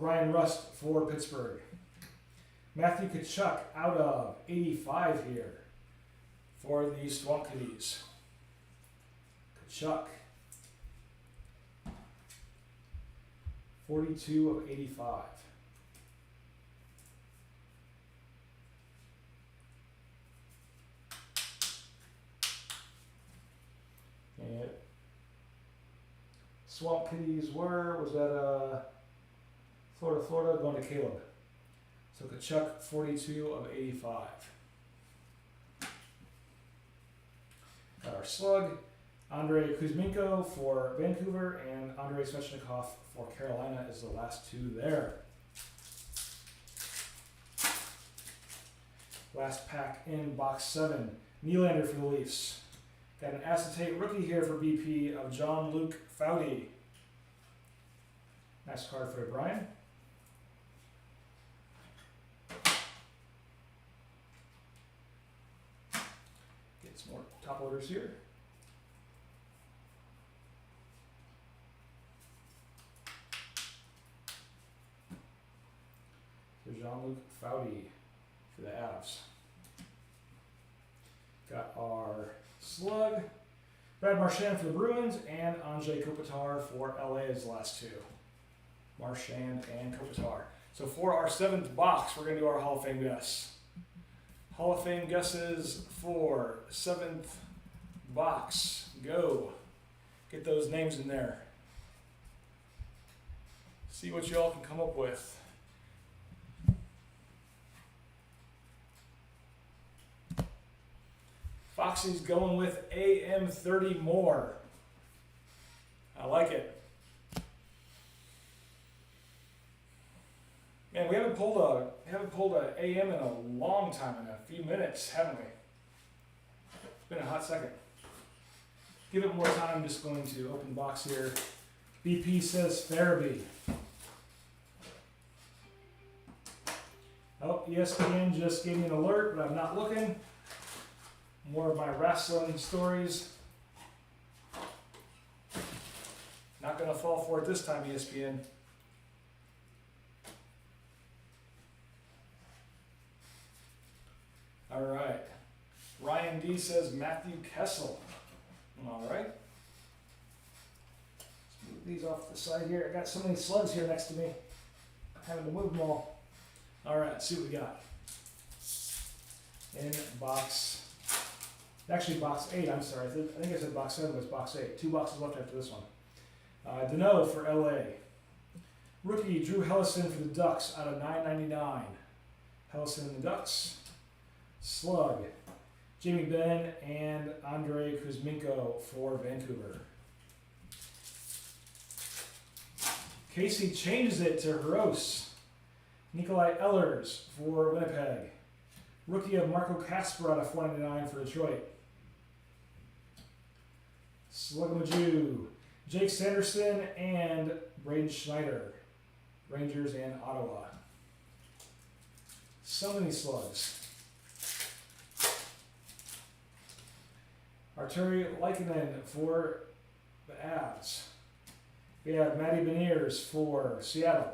Brian Rust for Pittsburgh. Matthew Tkachuk out of 85 here for the Swamp Kitties. Tkachuk. 42 of 85. And Swamp Kitties was that Florida, going to Caleb. So Tkachuk, 42 of 85. Got our slug. Andrei Kuzmenko for Vancouver and Andrei Svechnikov for Carolina is the last two there. Last pack in box 7. Nylander for the Leafs. Got an acetate rookie here for BP of Jean-Luc Foudy. Nice card for Brian. Get some more top loaders here. So Jean-Luc Foudy for the Avs. Got our slug. Brad Marchand for the Bruins and Anze Kopitar for LA is the last two. Marchand and Kopitar. So for our 7th box, we're going to do our Hall of Fame guess. Hall of Fame guesses for 7th box. Go. Get those names in there. See what y'all can come up with. Foxy's going with AM30 more. I like it. Man, we haven't pulled a AM in a long time, in a few minutes, haven't we? It's been a hot second. Give it more time. I'm just going to open box here. BP says Farabee. Oh, ESPN just gave me an alert, but I'm not looking. More of my wrestling stories. Not going to fall for it this time, ESPN. All right. Ryan D says Matthew Kessel. All right. Let's move these off to the side here. I got so many slugs here next to me. I'm having to move them all. All right, let's see what we got. In box, actually box 8, I'm sorry. I think I said box 7 was box 8. 2 boxes left after this one. Deneau for LA. Rookie Drew Hellison for the Ducks out of 9.99. Hellison and the Ducks. Slug. Jamie Benn and Andrei Kuzmenko for Vancouver. Casey changes it to Hros. Nikolai Ehlers for Winnipeg. Rookie of Marco Kasper out of 4.99 for Detroit. Sluggamajoo. Jake Sanderson and Braden Schneider. Rangers and Ottawa. So many slugs. Arturi Lehkonen for the Avs. We have Matty Beniers for Seattle.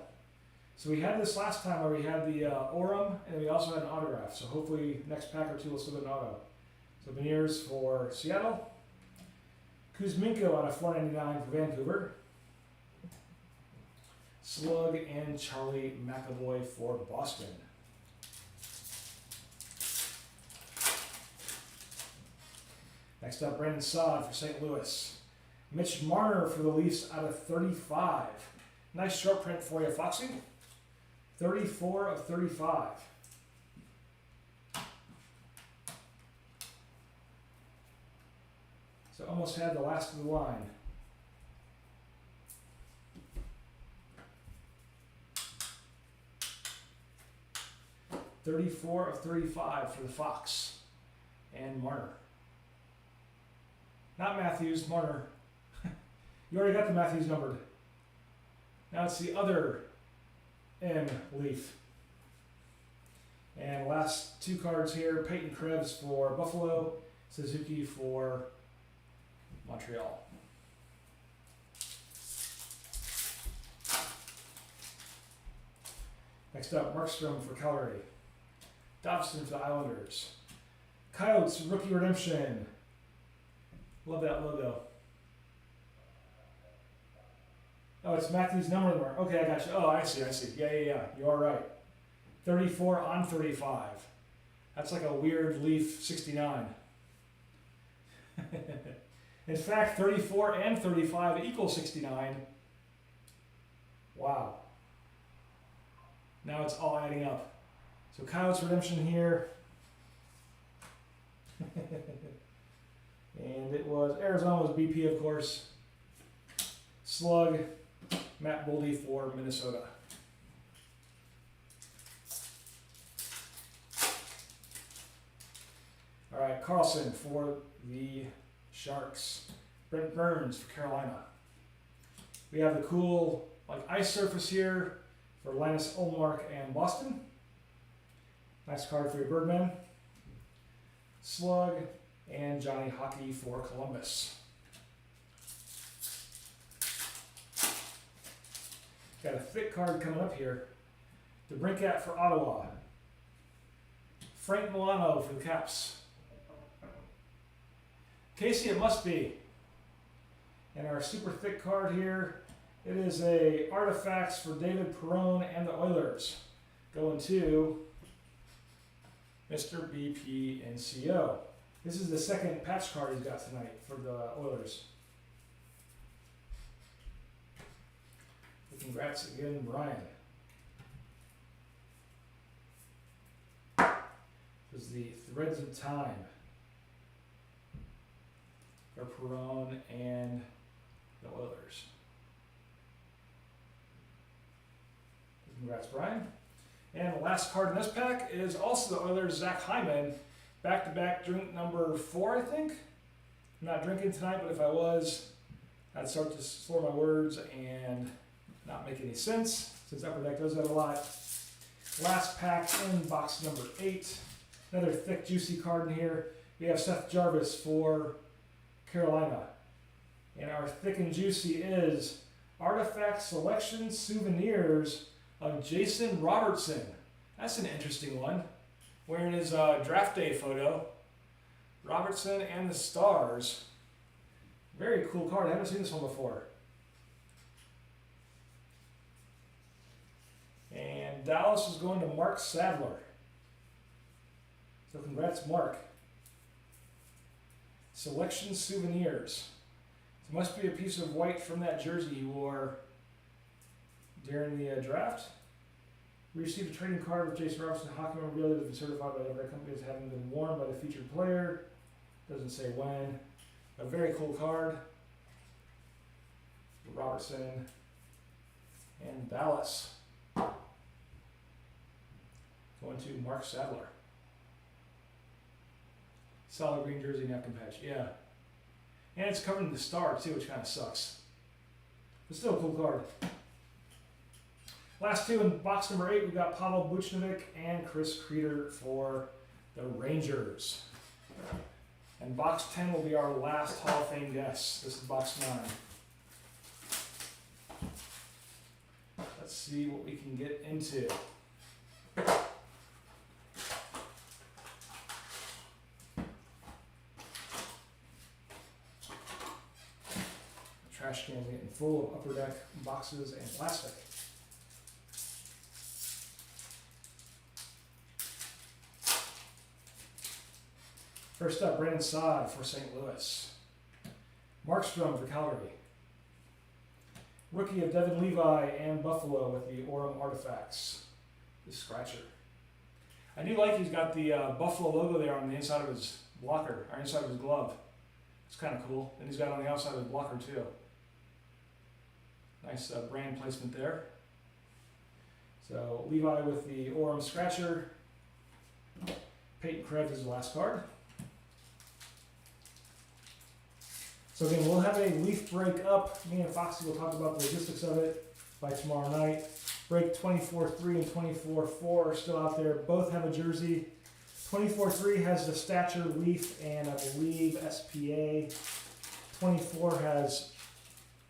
So we had this last time where we had the Orem and we also had an autograph. So hopefully next pack or two we'll still get an auto. So Beniers for Seattle. Kuzmenko out of 4.99 for Vancouver. Slug and Charlie McAvoy for Boston. Next up, Brandon Saad for St. Louis. Mitch Marner for the Leafs out of 35. Nice short print for you, Foxy. 34 of 35. So almost had the last of the line. $34 of 35 for the Fox and Marner. Not Matthews, Marner. You already got the Matthews numbered. Now it's the other M Leaf. And last 2 cards here, Peyton Krebs for Buffalo, Suzuki for Montreal. Next up, Markstrom for Calgary. Dobson for the Islanders. Coyotes, Rookie Redemption. Love that logo. Oh, it's Matthews' number mark. Okay, I got you. Oh, I see. Yeah. You are right. 34 on 35. That's like a weird Leaf 69. In fact, 34 and 35 equals 69. Wow. Now it's all adding up. So Coyotes Redemption here. And it was, Arizona was BP, of course. Slug, Matt Boldy for Minnesota. All right, Carlson for the Sharks. Brent Burns for Carolina. We have the cool ice surface here for Linus Ullmark and Boston. Nice card for your Birdman. Slug and Johnny Hockey for Columbus. Got a thick card coming up here. DeBrincat for Ottawa. Frank Milano for the Caps. Casey, it must be. And our super thick card here, it is a Artifacts for David Perron and the Oilers. Going to Mr. BP and CO. This is the second patch card he's got tonight for the Oilers. Congrats again, Brian. This is the Threads of Time for Perron and the Oilers. Congrats, Brian. And the last card in this pack is also the Oilers' Zach Hyman. Back-to-back drink number 4, I think. I'm not drinking tonight, but if I was, I'd start to slur my words and not make any sense, since Upper Deck does that a lot. Last pack in box number 8. Another thick, juicy card in here. We have Seth Jarvis for Carolina. And our thick and juicy is Artifact Selection Souvenirs of Jason Robertson. That's an interesting one. Wearing his draft day photo. Robertson and the Stars. Very cool card. I haven't seen this one before. And Dallas is going to Mark Sadler. So congrats, Mark. Selection Souvenirs. It must be a piece of white from that jersey he wore during the draft. We received a trading card with Jason Robertson hockey memorabilia that has been certified by every company as having been worn by the featured player. Doesn't say when. A very cool card. Robertson and Dallas. Going to Mark Sadler. Solid green jersey, napkin patch. Yeah. And it's covered in the star too, which kind of sucks. But still a cool card. Last two in box number 8, we've got Pavel Buchnovic and Chris Kreider for the Rangers. And box 10 will be our last Hall of Fame guess. This is box 9. Let's see what we can get into. Trash cans getting full of Upper Deck boxes and plastic. First up, Brandon Saad for St. Louis. Markstrom for Calgary. Rookie of Devin Levi and Buffalo with the Orem Artifacts. The scratcher. I do like he's got the Buffalo logo there on the inside of his blocker, or inside of his glove. It's kind of cool. And he's got it on the outside of his blocker too. Nice brand placement there. So Levi with the Orem scratcher. Peyton Krebs is the last card. So again, we'll have a Leaf break up. Me and Foxy will talk about the logistics of it by tomorrow night. Break 24-3 and 24-4 are still out there. Both have a jersey. 24-3 has the Stature Leaf and I believe SPA. 24 has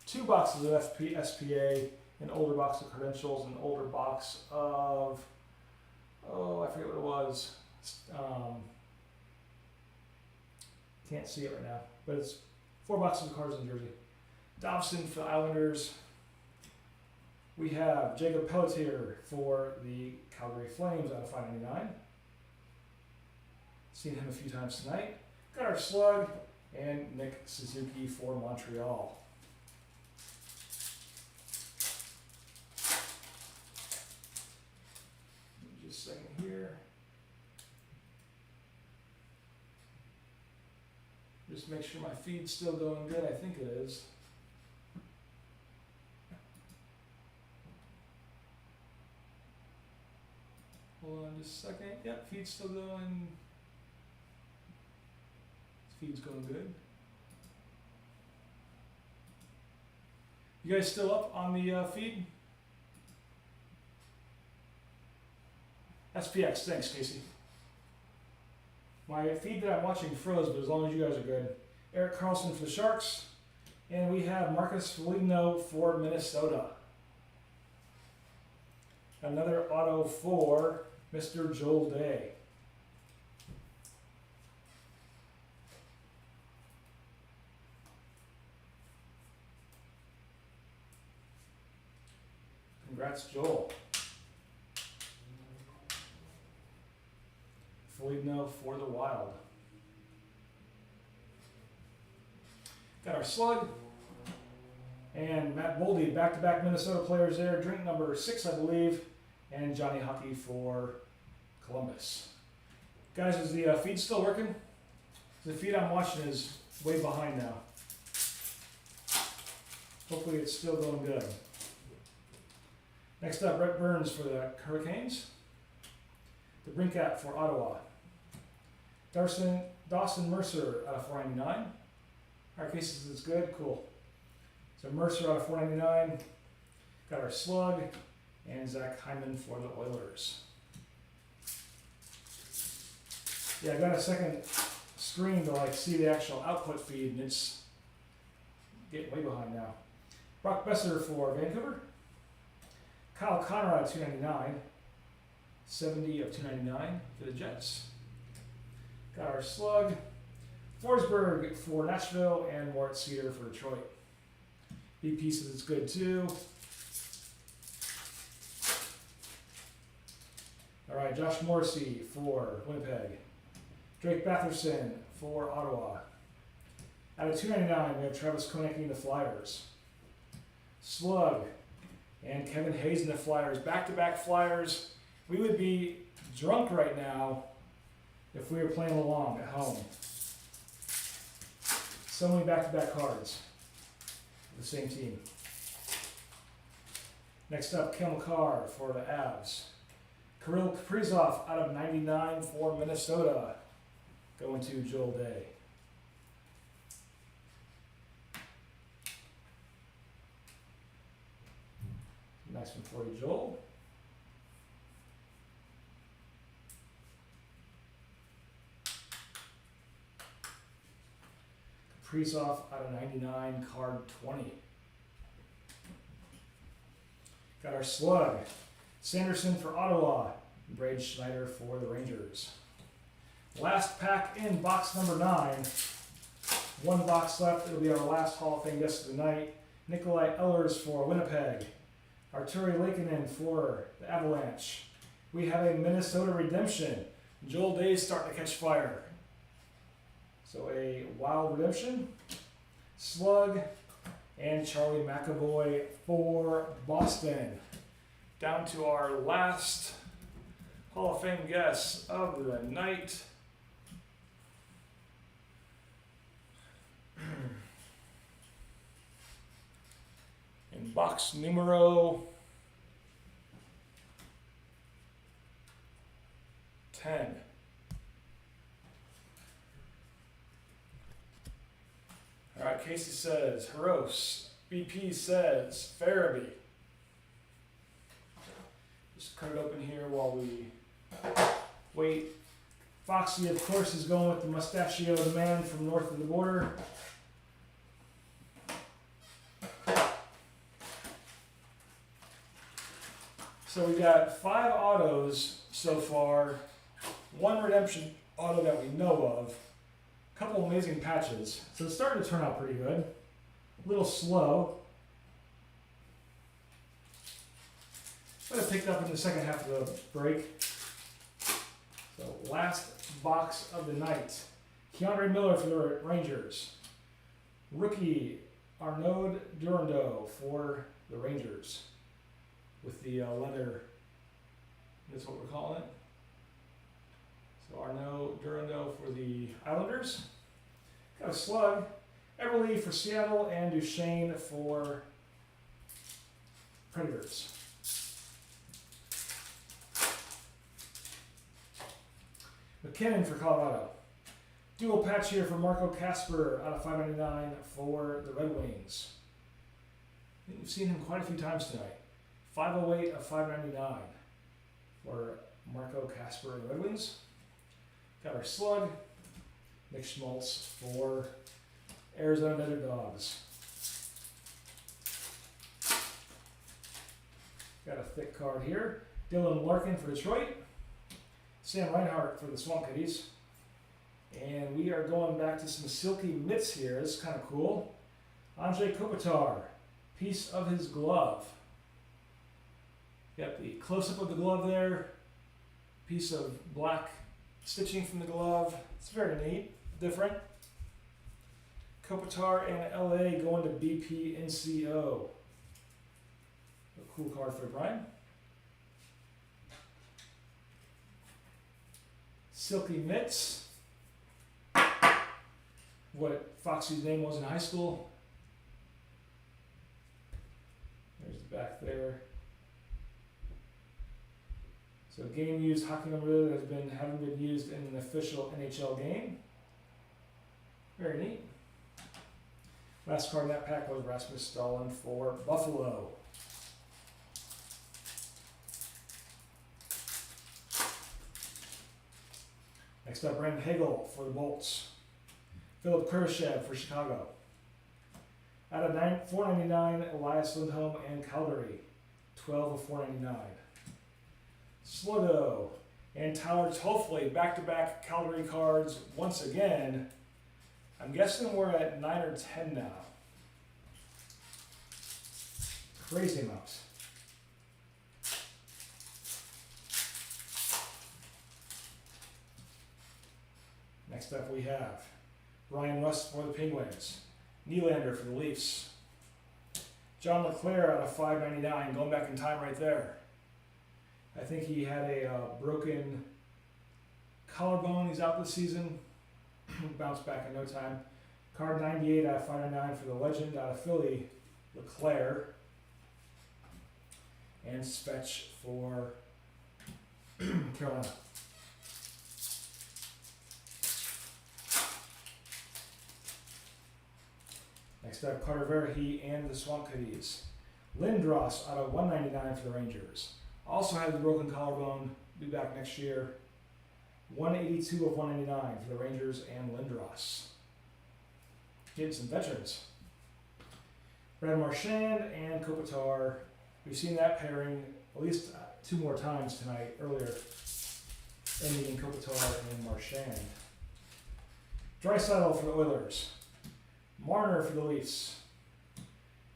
2 boxes of SPA an older box of credentials, an older box of, oh, I forget what it was. Can't see it right now, but it's 4 boxes of cards in jersey. Dobson for the Islanders. We have Jacob Pelletier for the Calgary Flames out of 599. Seen him a few times tonight. Got our Slug and Nick Suzuki for Montreal. Just a second here. Just make sure my feed's still going good. I think it is. Hold on just a second. Yep, feed's still going. Feed's going good. You guys still up on the feed? SPX, thanks Casey. My feed that I'm watching froze, but as long as you guys are good. Eric Carlson for the Sharks. And we have Marcus Foligno for Minnesota. Another auto for Mr. Joel Day. Congrats, Joel. Foligno for the Wild. Got our Slug. And Matt Boldy, back-to-back Minnesota players there. Drink number 6, I believe. And Johnny Hockey for Columbus. Guys, is the feed still working? The feed I'm watching is way behind now. Hopefully it's still going good. Next up, Brett Burns for the Hurricanes. The Brinkat for Ottawa. Dawson Mercer out of 499. Our cases is good, cool. So Mercer out of 499. Got our Slug and Zach Hyman for the Oilers. Yeah, I got a second screen to see the actual output feed, and it's getting way behind now. Brock Besser for Vancouver. Kyle Conrad 299. 70 of 299 for the Jets. Got our Slug. Forsberg for Nashville and Moritz Seider for Detroit. BP says it's good too. All right, Josh Morrissey for Winnipeg. Drake Batherson for Ottawa. Out of 299, we have Travis Konecny in the Flyers. Slug and Kevin Hayes in the Flyers. Back-to-back Flyers. We would be drunk right now if we were playing along at home. So many back-to-back cards. The same team. Next up, Kel McCarr for the Avs. Kirill Kaprizov out of 99 for Minnesota. Going to Joel Day. Nice one for you, Joel. Kaprizov out of 99, card 20. Got our Slug. Sanderson for Ottawa. Braid Schneider for the Rangers. Last pack in box number 9. 1 box left. It'll be our last Hall of Fame guest of the night. Nikolai Ehlers for Winnipeg. Arturi Lekkinen for the Avalanche. We have a Minnesota redemption. Joel Day's starting to catch fire. So a Wild redemption. Slug and Charlie McAvoy for Boston. Down to our last Hall of Fame guest of the night. In box numero 10. All right, Casey says Haros. BP says Farabee. Just cut it open here while we wait. Foxy, of course, is going with the Mustachio, the man from north of the border. So we got 5 autos so far, 1 redemption auto that we know of, a couple amazing patches. So it's starting to turn out pretty good. A little slow. But it picked up in the second half of the break. So last box of the night. Keandre Miller for the Rangers. Rookie Arnaud Durando for the Rangers. With the leather, that's what we're calling it. So Arnaud Durando for the Islanders. Got a slug. Everly for Seattle and Duchesne for Predators. McKinnon for Colorado. Dual patch here for Marco Casper out of 599 for the Red Wings. I think we've seen him quite a few times tonight. 508 of 599 for Marco Casper and the Red Wings. Got our slug. Nick Schmaltz for Arizona Dogs. Got a thick card here. Dylan Larkin for Detroit. Sam Reinhart for the Swamp Kitties. And we are going back to some silky mitts here. This is kind of cool. Andrei Kopitar, piece of his glove. Got the close-up of the glove there. Piece of black stitching from the glove. It's very neat, different. Kopitar and LA going to BP NCO. A cool card for Brian. Silky mitts. What Foxy's name was in high school. There's the back there. So game used hockey number that haven't been used in an official NHL game. Very neat. Last card in that pack was Rasmus Dahlin for Buffalo. Next up, Brandon Hagel for the Bolts. Philip Kurashev for Chicago. Out of $4.99, Elias Lindholm and Calgary. 12 of $4.99. Sluggo and Tyler Toffoli, back-to-back Calgary cards once again. I'm guessing we're at 9 or 10 now. Crazy amounts. Next up we have Ryan Rust for the Penguins. Nylander for the Leafs. John LeClaire out of $5.99, going back in time right there. I think he had a broken collarbone. He's out this season. Bounce back in no time. Card 98 out of 599 for the legend out of Philly, LeClaire. And Spetch for Carolina. Next up, Carter Verhey and the Swamp Kitties. Lindros out of $199 for the Rangers. Also has a broken collarbone. Be back next year. 182 of 199 for the Rangers and Lindros. Getting some veterans. Brad Marchand and Kopitar. We've seen that pairing at least 2 more times tonight, earlier, ending in Kopitar and Marchand. Draisaitl for the Oilers. Marner for the Leafs.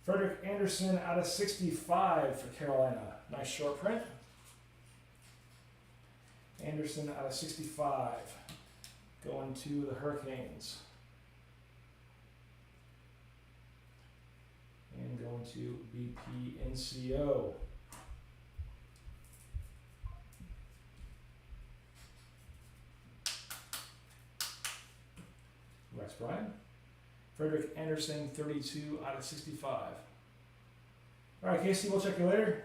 Frederick Anderson out of 65 for Carolina. Nice short print. Anderson out of 65. Going to the Hurricanes. And going to BP NCO. Rex Bryan. Frederick Anderson, 32 out of 65. All right, Casey, we'll check you later.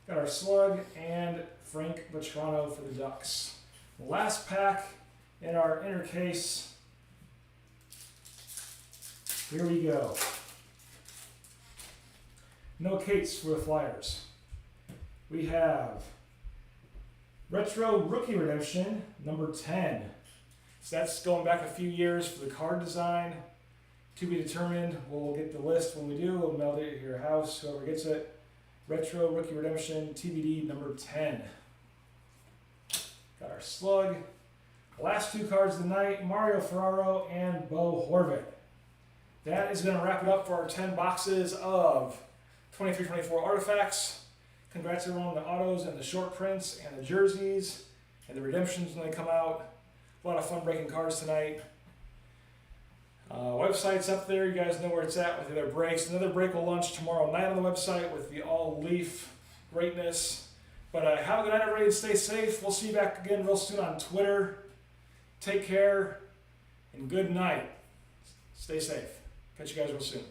Got our slug and Frank Vetrano for the Ducks. Last pack in our inner case. Here we go. No Cates for the Flyers. We have Retro Rookie Redemption, number 10. So that's going back a few years for the card design. To be determined. We'll get the list when we do. We'll mail it to your house, whoever gets it. Retro Rookie Redemption TBD number 10. Got our slug. Last two cards of the night, Mario Ferraro and Bo Horvath. That is going to wrap it up for our 10 boxes of 23-24 artifacts. Congrats everyone on the autos and the short prints and the jerseys and the redemptions when they come out. A lot of fun breaking cards tonight. Website's up there. You guys know where it's at with the other breaks. Another break will launch tomorrow night on the website with the all-leaf greatness. But have a good night, everybody, and stay safe. We'll see you back again real soon on Twitter. Take care, and good night. Stay safe. Catch you guys real soon.